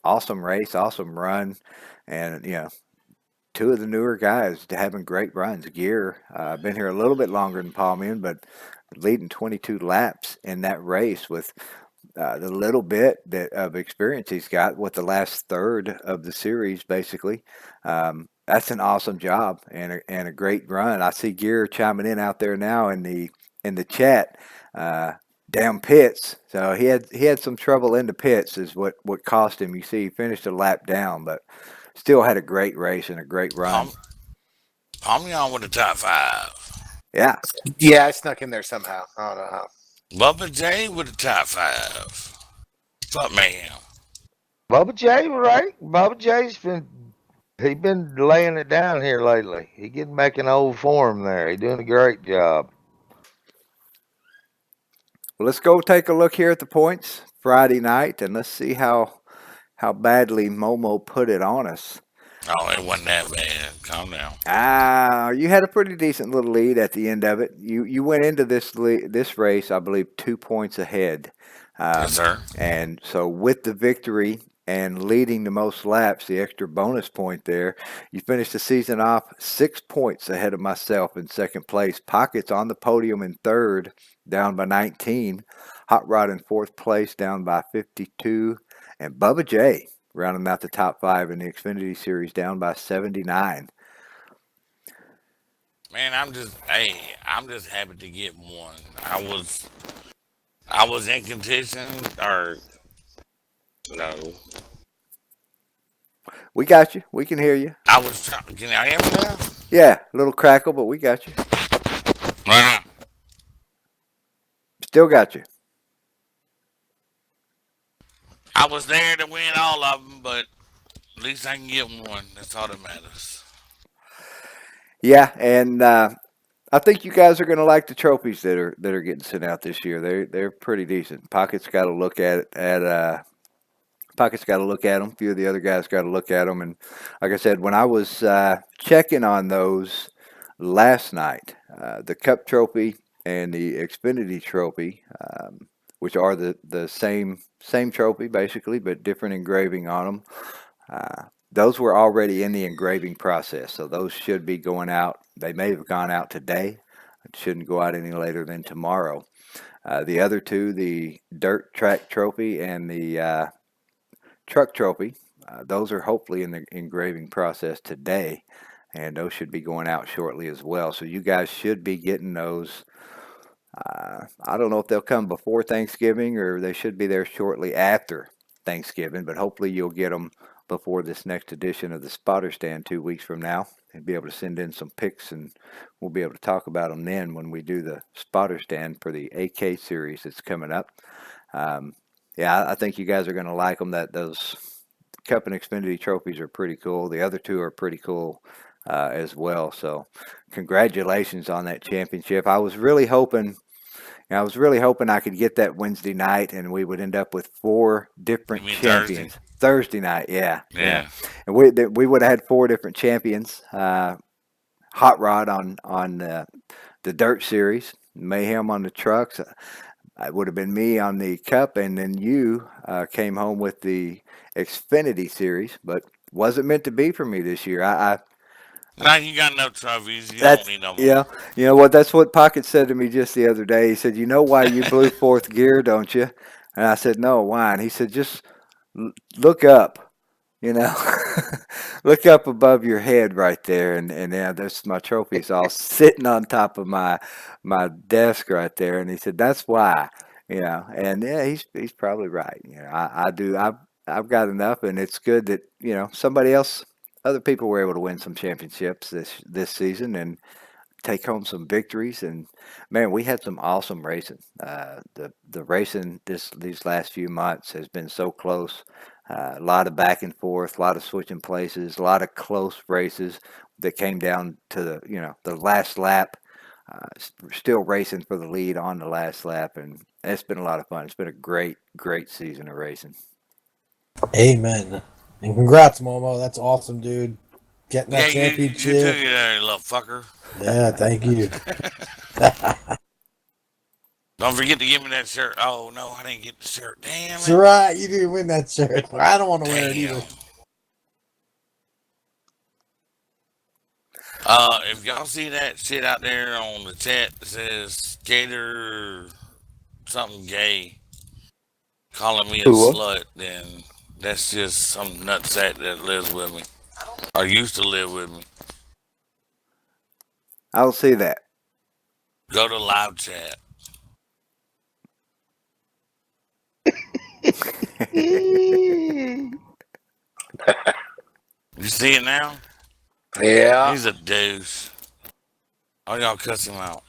awesome race, awesome run, and 2 of the newer guys having great runs. Gear been here a little bit longer than Palmian, but leading 22 laps in that race with the little bit of experience he's got with the last third of the series, basically. That's an awesome job and a great run. I see Gear chiming in out there now in the chat. Down pits, so he had some trouble in the pits, is what cost him. You see, he finished a lap down, but still had a great race and a great run. Palmion with the top 5. Yeah, Yeah, I snuck in there somehow. I don't know how. Bubba J with the top 5. Fuck man. Bubba J, right? Bubba J's been laying it down here lately. He getting back in old form there. He doing a great job. well, let's go take a look here at the points Friday night, and let's see how badly Momo put it on us. Oh, it wasn't that bad. Calm down. You had a pretty decent little lead at the end of it. You went into this race, I believe, 2 points ahead. Yes, sir. And so with the victory and leading the most laps, the extra bonus point there. You finished the season off 6 points ahead of myself in second place. Pockets on the podium in third, down by 19. Hot Rod in fourth place, down by 52. And Bubba J rounding out the top 5 in the Xfinity Series, down by 79. Man, I'm just happy to get one. I was in contention, or no, We got you. We can hear you. I was trying. Can I hear me now? Yeah, a little crackle, but we got you. Still got you. I was there to win all of them, but at least I can get one. That's all that matters. Yeah, and I think you guys are going to like the trophies that are getting sent out this year. They're pretty decent. Pocket's got to look Pocket's got to look at them. A few of the other guys got to look at them. And like I said, when I was checking on those last night, the Cup Trophy and the Xfinity Trophy, which are the same trophy basically, but different engraving on them. Those were already in the engraving process, so those should be going out. They may have gone out today. It shouldn't go out any later than tomorrow. The other two, the Dirt Track Trophy and the Truck Trophy, those are hopefully in the engraving process today, and those should be going out shortly as well. So you guys should be getting those. I don't know if they'll come before Thanksgiving or they should be there shortly after Thanksgiving, but hopefully you'll get them before this next edition of the Spotter Stand 2 weeks from now, and be able to send in some pics, and we'll be able to talk about them then when we do the Spotter Stand for the AK series that's coming up. Yeah, I think you guys are going to like them. Those Cup and Xfinity trophies are pretty cool. The other two are pretty cool as well. So, congratulations on that championship. I was really hoping I could get that Wednesday night, and we would end up with 4 different champions. Thursday night, yeah. And we would have had 4 different champions. Hot Rod on the Dirt Series, Mayhem on the trucks. It would have been me on the Cup, and then you came home with the Xfinity Series, but wasn't meant to be for me this year. Now you got no trophies. You don't need no more. Yeah, you know what? That's what Pocket said to me just the other day. He said, "You know why you blew 4th gear, don't you?" And I said, "No, why?" And he said, "Just look up. You know, look up above your head right there, and yeah, there's my trophies all sitting on top of my desk right there." And he said, "That's why." You know, and yeah, he's probably right. You know, I've got enough, and it's good that other people were able to win some championships this season and take home some victories. And man, we had some awesome racing. The racing these last few months has been so close. A lot of back and forth, a lot of switching places, a lot of close races that came down to the last lap. Still racing for the lead on the last lap, and it's been a lot of fun. It's been a great season of racing. Amen. And congrats, Momo. That's awesome, dude. Getting that championship. You took it there, little fucker. Yeah, thank you. Don't forget to give me that shirt. Oh no, I didn't get the shirt. Damn it. That's right. You didn't win that shirt. I don't want to wear it either. If y'all see that shit out there on the chat that says skater something gay calling me a slut, then that's just some nutsack that lives with me or used to live with me. I'll see that. Go to live chat. You see it now? Yeah. He's a douche. Oh, y'all cuss him out.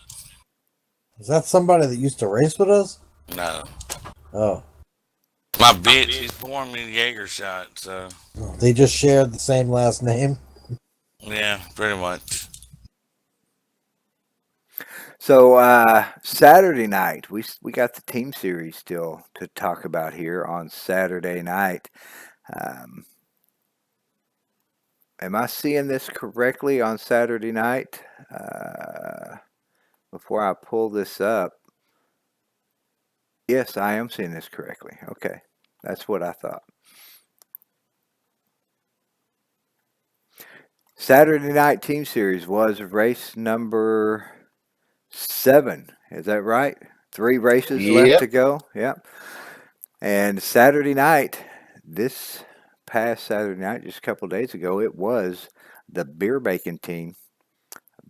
Is that somebody that used to race with us? No. Oh. My bitch, she's pouring me the Jaeger shot, so. They just shared the same last name? Yeah, pretty much. So Saturday night, we got the team series still to talk about here on Saturday night. Am I seeing this correctly on Saturday night? Before I pull this up, yes, I am seeing this correctly. Okay, that's what I thought. Saturday night team series was race number 7. Is that right? 3 races left to Yep. go. Yep. And Saturday night, this past Saturday night, just a couple days ago, it was the Beer Bacon team,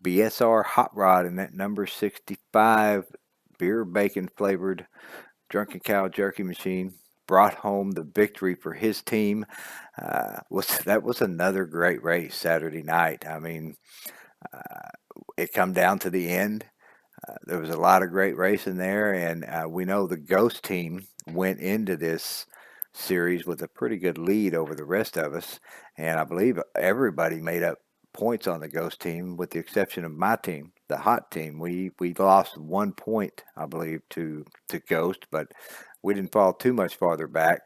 BSR Hot Rod, and that number 65 beer bacon flavored Drunken Cow jerky machine brought home the victory for his team. That was another great race Saturday night. I mean, it come down to the end. There was a lot of great racing there, and we know the Ghost team went into this series with a pretty good lead over the rest of us, and I believe everybody made up points on the Ghost team, with the exception of my team, the Hot team. We lost 1 point, I believe, to Ghost, but we didn't fall too much farther back.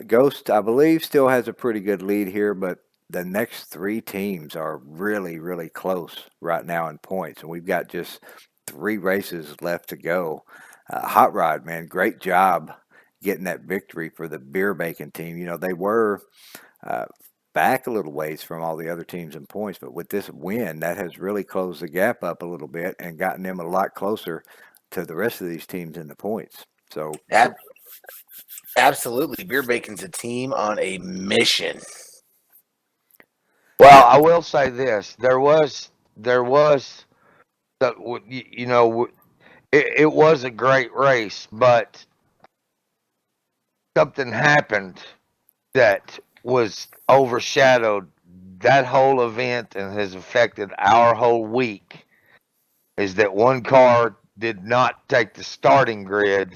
Ghost, I believe, still has a pretty good lead here, but the next 3 teams are really, really close right now in points, and we've got just 3 races left to go. Hot Rod, man, great job getting that victory for the Beer Bacon team. You know, they were uh, back a little ways from all the other teams in points, but with this win, that has really closed the gap up a little bit and gotten them a lot closer to the rest of these teams in the points. So, Absolutely. Beer Bacon's a team on a mission. Well, I will say this: there was it was a great race, but something happened that was overshadowed that whole event and has affected our whole week. Is that one car did not take the starting grid,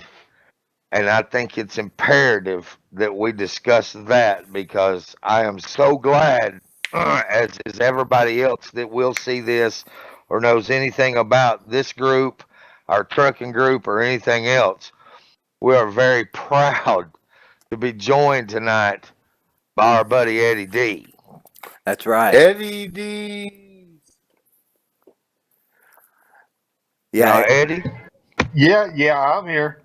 and I think it's imperative that we discuss that because I am so glad, as is everybody else that will see this or knows anything about this group, our trucking group, or anything else. We are very proud to be joined tonight by our buddy Eddie D. that's right. Eddie D. Now, Yeah, Eddie, Yeah, I'm here.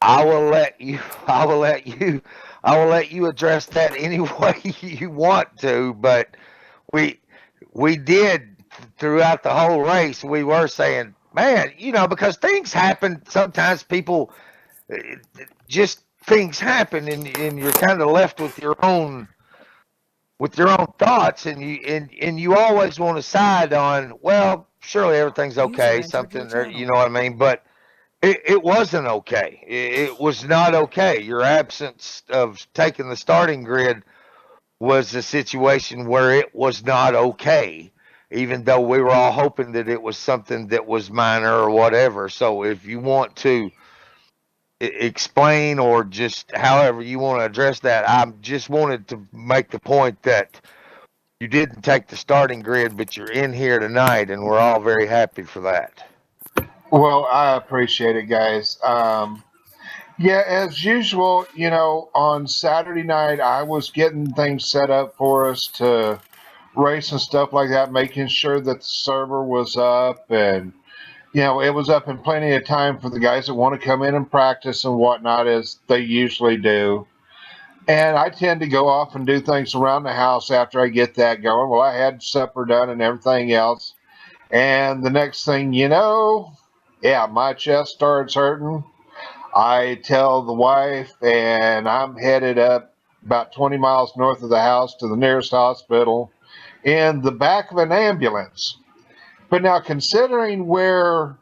I will let you. I will let you. I will let you address that any way you want to. But we we did throughout the whole race. We were saying, man, because things happen. Sometimes people just things happen, and you're kind of left with your own thoughts, and you always want to side on. Well, surely everything's okay. Something, or you know what I mean, but. It wasn't okay. It was not okay. Your absence of taking the starting grid was a situation where it was not okay, even though we were all hoping that it was something that was minor or whatever. So if you want to explain or just however you want to address that, I just wanted to make the point that you didn't take the starting grid, but you're in here tonight, and we're all very happy for that. Well, I appreciate it, guys. Yeah, as usual, on Saturday night, I was getting things set up for us to race and stuff like that, making sure that the server was up and, it was up in plenty of time for the guys that want to come in and practice and whatnot, as they usually do. And I tend to go off and do things around the house after I get that going. Well, I had supper done and everything else. And the next thing you know, yeah, my chest starts hurting. I tell the wife, and I'm headed up about 20 miles north of the house to the nearest hospital in the back of an ambulance. But now, considering where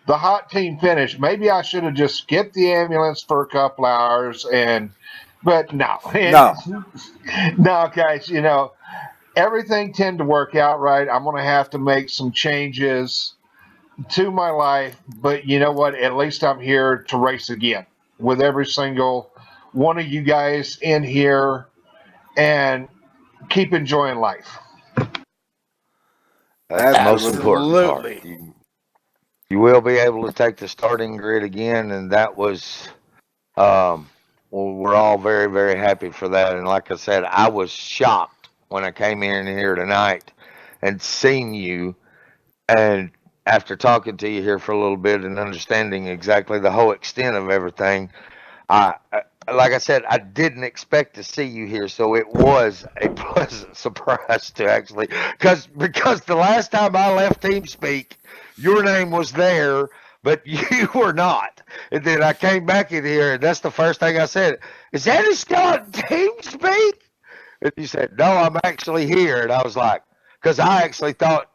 the hot team finished, maybe I should have just skipped the ambulance for a couple hours. But no, no, no, guys, everything tend to work out right. I'm going to have to make some changes to my life, but you know what? At least I'm here to race again with every single one of you guys in here and keep enjoying life. That's the most important part. absolutely. You will be able to take the starting grid again, and that was, um, well, we're all very, very happy for that. And like I said, I was shocked when I came in here tonight and seen you, and after talking to you here for a little bit and understanding exactly the whole extent of everything, I like I said, I didn't expect to see you here, so it was a pleasant surprise to actually, because the last time I left TeamSpeak, your name was there, but you were not. And then I came back in here, and that's the first thing I said. Is Eddie still on TeamSpeak? And you said, no, I'm actually here. And I was like, because I actually thought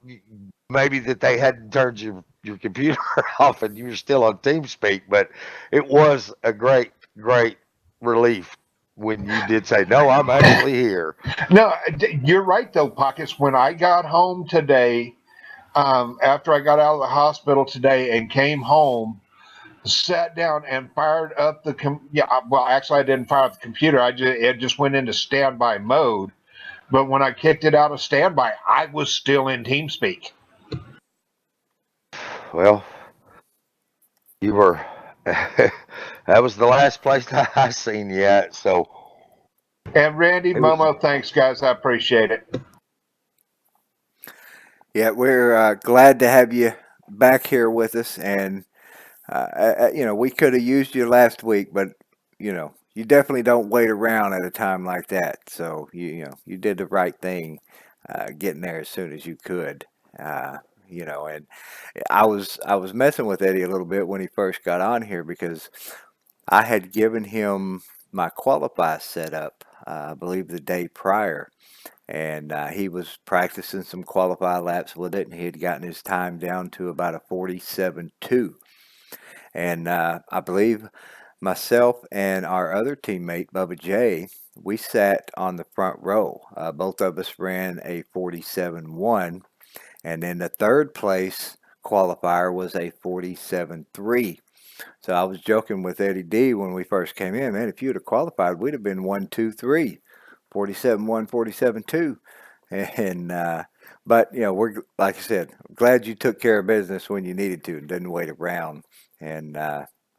maybe that they hadn't turned your computer off and you were still on TeamSpeak, but it was a great relief when you did say, no, I'm actually here. No, you're right though, Pockets. When I got home today, after I got out of the hospital today and came home, sat down and fired up well, actually I didn't fire up the computer. It just went into standby mode. But when I kicked it out of standby, I was still in TeamSpeak. Well, you were, that was the last place that I seen you at. So And Randy, it was, Momo, thanks guys. I appreciate it. Yeah, we're glad to have you back here with us. And, we could have used you last week, but, you definitely don't wait around at a time like that. So, you did the right thing getting there as soon as you could. Uh, and I was messing with Eddie a little bit when he first got on here because I had given him my qualify setup, I believe the day prior, and he was practicing some qualify laps with it, and he had gotten his time down to about a 47.2. And I believe myself and our other teammate, Bubba J, we sat on the front row. Both of us ran a 47.1, and then the third place qualifier was a 47.3. So I was joking with Eddie D when we first came in, man, if you'd have qualified, we'd have been 1, 2, 3, 47.1, 47.2. And, but, we're, like I said, glad you took care of business when you needed to and didn't wait around. And,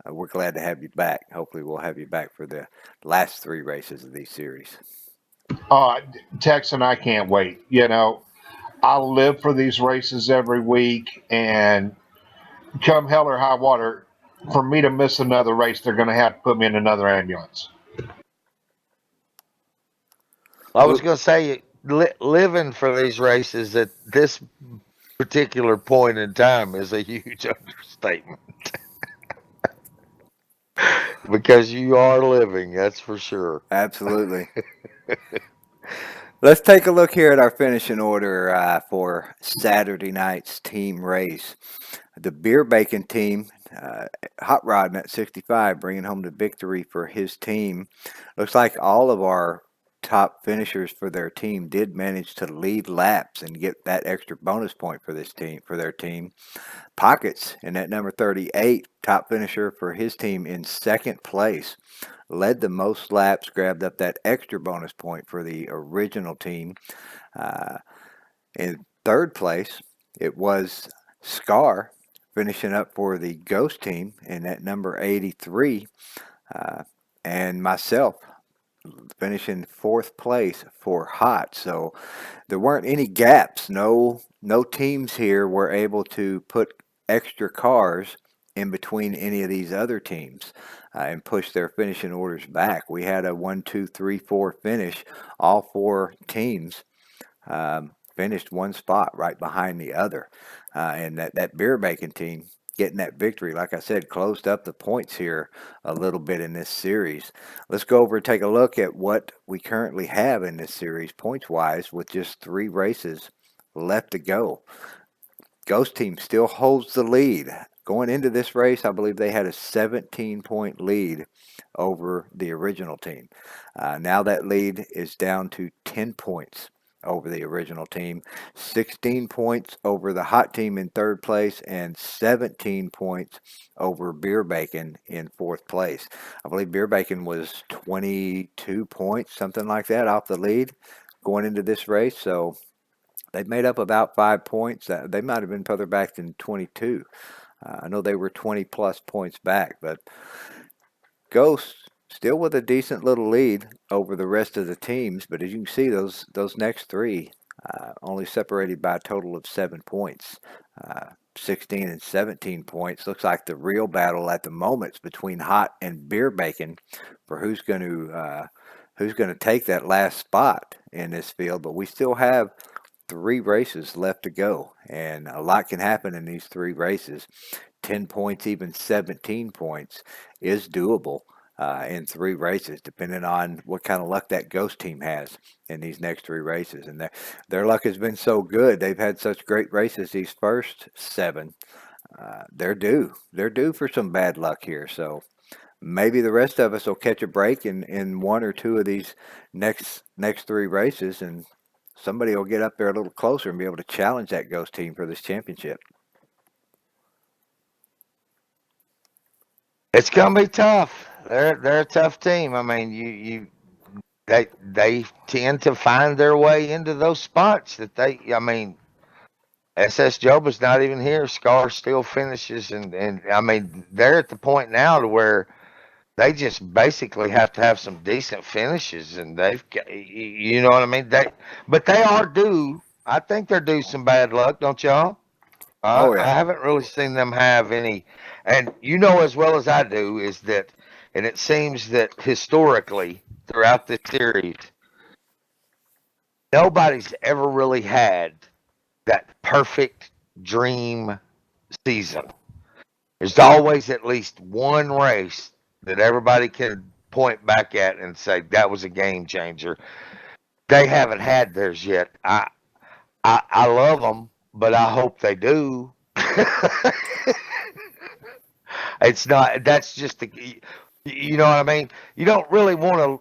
we're glad to have you back. Hopefully, we'll have you back for the last 3 races of these series. Tex and I can't wait. I live for these races every week, and come hell or high water, for me to miss another race, they're going to have to put me in another ambulance. I was going to say, living for these races at this particular point in time is a huge understatement because you are living, that's for sure. Absolutely. Let's take a look here at our finishing order for Saturday night's team race. The Beer Bacon team, Hot Rod at 65, bringing home the victory for his team. Looks like all of our top finishers for their team did manage to lead laps and get that extra bonus point for their team. Pockets in at number 38, top finisher for his team in second place, led the most laps, grabbed up that extra bonus point for the original team. In third place, it was Scar finishing up for the Ghost team in at number 83, and myself finishing fourth place for Hot. So there weren't any gaps. No teams here were able to put extra cars in between any of these other teams and push their finishing orders back. We had a 1, 2, 3, 4 finish. All 4 teams finished one spot right behind the other. And that Beer Bacon team getting that victory, like I said, closed up the points here a little bit in this series. Let's go over and take a look at what we currently have in this series points-wise with just 3 races left to go. Ghost team still holds the lead. Going into this race, I believe they had a 17-point lead over the original team. Now that lead is down to 10 points over the original team, 16 points over the Hot team in third place, and 17 points over Beer Bacon in fourth place. I believe Beer Bacon was 22 points, something like that, off the lead going into this race. So they've made up about 5 points. They might have been further back than 22. I know they were 20 plus points back, but Ghost still with a decent little lead over the rest of the teams. But as you can see, those next 3 only separated by a total of 7 points. 16 and 17 points. Looks like the real battle at the moment is between Hot and Beer Bacon for who's going to take that last spot in this field. But we still have 3 races left to go, and a lot can happen in these 3 races. 10 points, even 17 points, is doable in 3 races, depending on what kind of luck that Ghost team has in these next 3 races. And their luck has been so good. They've had such great races these first 7. They're due. They're due for some bad luck here. So maybe the rest of us will catch a break in 1 or 2 of these next 3 races, and somebody will get up there a little closer and be able to challenge that Ghost team for this championship. It's gonna be tough. They're a tough team. I mean, they tend to find their way into those spots that they. I mean, SS Joba's not even here. Scar still finishes, and I mean, they're at the point now to where they just basically have to have some decent finishes, and you know what I mean. But they are due. I think they're due some bad luck, don't y'all? Oh I yeah. haven't really seen them have any, and you know as well as I do is that, and it seems that historically throughout this series, nobody's ever really had that perfect dream season. There's always at least one race that everybody can point back at and say that was a game changer. They haven't had theirs yet. I love them, but I hope they do. It's not. That's just the. You know what I mean. You don't really want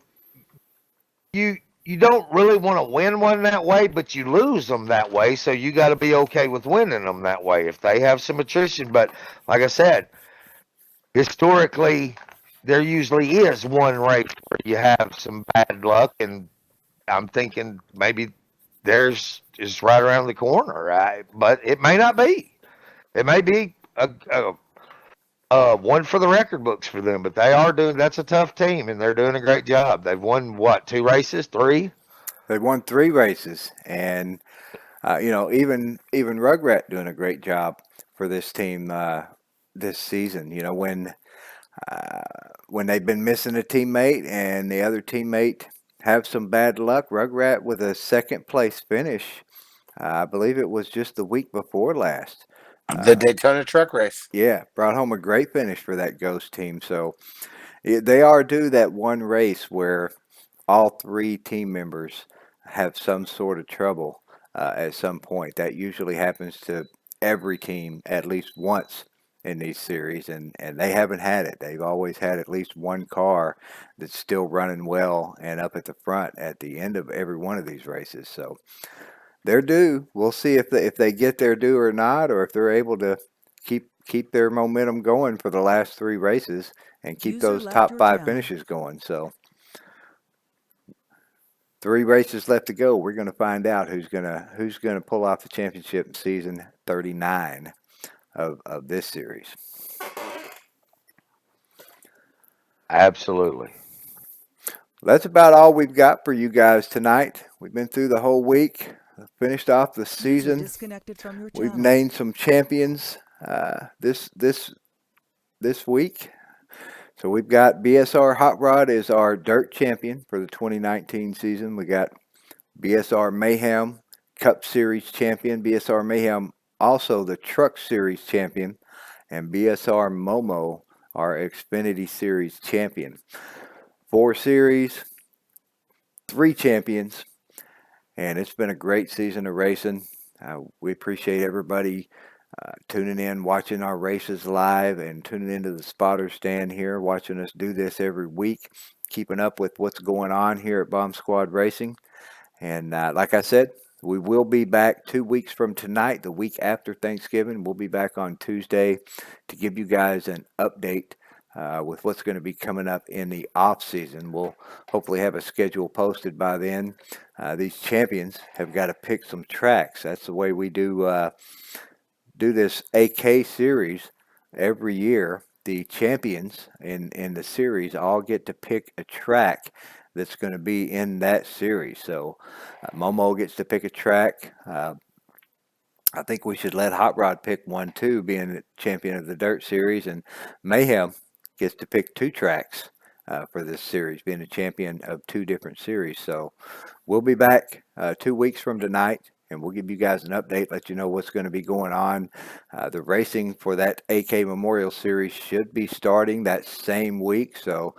to. You don't really want to win one that way, but you lose them that way. So you got to be okay with winning them that way if they have some attrition. But like I said, historically, there usually is one race where you have some bad luck, and I'm thinking maybe theirs is right around the corner. Right? But it may not be. It may be one for the record books for them, but they are doing. That's a tough team, and they're doing a great job. They've won what 2 races, 3. They won 3 races, and even Rugrat doing a great job for this team this season. When they've been missing a teammate and the other teammate have some bad luck, Rugrat with a second place finish. I believe it was just the week before last. The Daytona truck race. Yeah, brought home a great finish for that Ghost team. So they are due that one race where all 3 team members have some sort of trouble at some point. That usually happens to every team at least once in these series, and they haven't had it. They've always had at least one car that's still running well and up at the front at the end of every one of these races. So they're due. We'll see if they get their due or not, or if they're able to keep their momentum going for the last 3 races and keep User those left top your 5 channel. finishes going. So 3 races left to go. We're going to find out who's gonna pull off the championship in season 39 of this series. Absolutely. That's about all we've got for you guys tonight. We've been through the whole week, finished off the User season. disconnected from your We've channel. named some champions this week. So we've got BSR Hot Rod is our dirt champion for the 2019 season. We got BSR Mayhem Cup Series champion. BSR Mayhem also the Truck Series champion. And BSR Momo our Xfinity Series champion. 4 series, 3 champions, and it's been a great season of racing. We appreciate everybody tuning in, watching our races live, and tuning into the spotter stand here, watching us do this every week, keeping up with what's going on here at Bomb Squad Racing. And like I said, we will be back 2 weeks from tonight, the week after Thanksgiving. We'll be back on Tuesday to give you guys an update with what's going to be coming up in the off season. We'll hopefully have a schedule posted by then. These champions have got to pick some tracks. That's the way we do this AK series every year. The champions in the series all get to pick a track that's going to be in that series. So Momo gets to pick a track. I think we should let Hot Rod pick one too, being the champion of the Dirt Series, and Mayhem gets to pick two tracks for this series, being a champion of two different series. So we'll be back 2 weeks from tonight, and we'll give you guys an update, let you know what's going to be going on. The racing for that AK Memorial Series should be starting that same week. So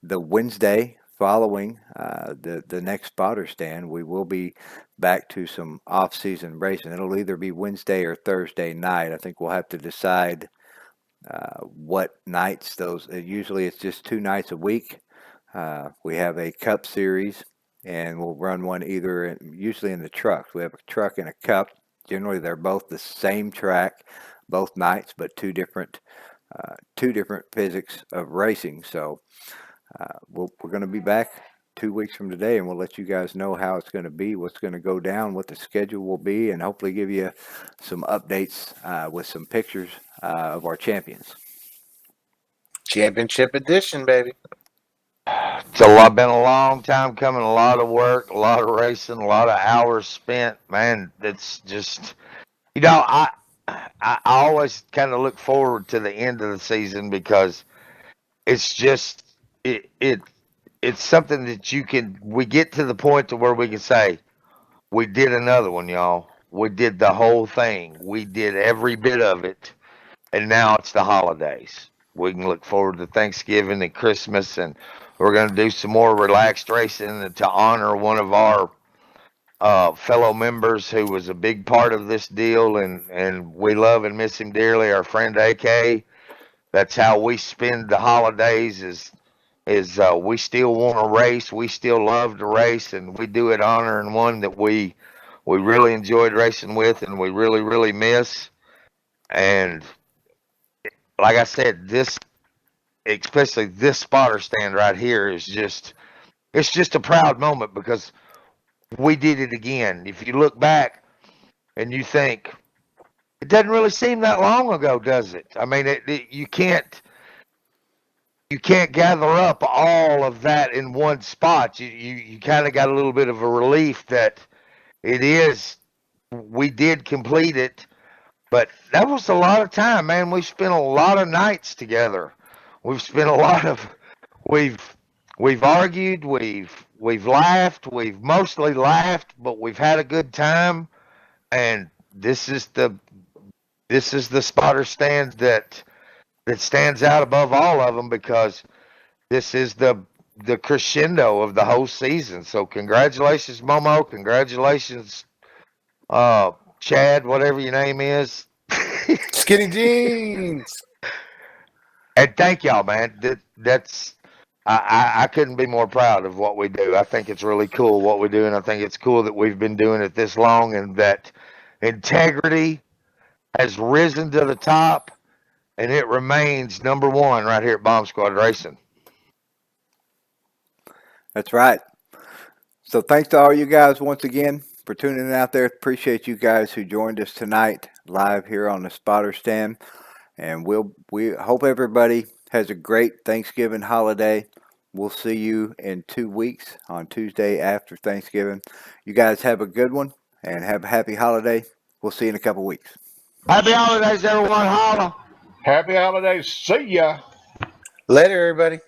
the Wednesday following the next spotter stand, we will be back to some off-season racing. It'll either be Wednesday or Thursday night. I think we'll have to decide what nights those. Usually, it's just 2 nights a week. We have a Cup series, and we'll run one usually in the trucks. We have a truck and a Cup. Generally, they're both the same track, both nights, but two different physics of racing. So we're going to be back 2 weeks from today, and we'll let you guys know how it's going to be, what's going to go down, what the schedule will be, and hopefully give you some updates with some pictures of our champions. Championship edition, baby. Been a long time coming, a lot of work, a lot of racing, a lot of hours spent. Man, it's just, I always kind of look forward to the end of the season because it's just it's something that we get to the point to where we can say we did another one, y'all. We did the whole thing. We did every bit of it, and now it's the holidays. We can look forward to Thanksgiving and Christmas, and we're going to do some more relaxed racing to honor one of our fellow members who was a big part of this deal, and we love and miss him dearly. Our friend AK. That's how we spend the holidays. Is we still want to race. We still love to race, and we do it honoring one that we really enjoyed racing with, and we really really miss. And like I said, especially this spotter stand right here it's just a proud moment because we did it again. If you look back and you think it doesn't really seem that long ago, does it? I mean, you can't gather up all of that in one spot. You kind of got a little bit of a relief that we did complete it, but that was a lot of time, man. We spent a lot of nights together. We've spent a lot of we've we've argued, we've laughed, we've mostly laughed, but we've had a good time. And this is the spotter stand that stands out above all of them because this is the crescendo of the whole season. So congratulations, Momo. Congratulations, Chad, whatever your name is. Skinny jeans. And thank y'all, man. I couldn't be more proud of what we do. I think it's really cool what we do, and I think it's cool that we've been doing it this long, and that integrity has risen to the top, and it remains number one right here at Bomb Squad Racing. That's right. So thanks to all you guys once again for tuning in out there. Appreciate you guys who joined us tonight live here on the spotter stand. And we hope everybody has a great Thanksgiving holiday. We'll see you in 2 weeks on Tuesday after Thanksgiving. You guys have a good one and have a happy holiday. We'll see you in a couple weeks. Happy holidays, everyone. Holla. Happy holidays. See ya. Later, everybody.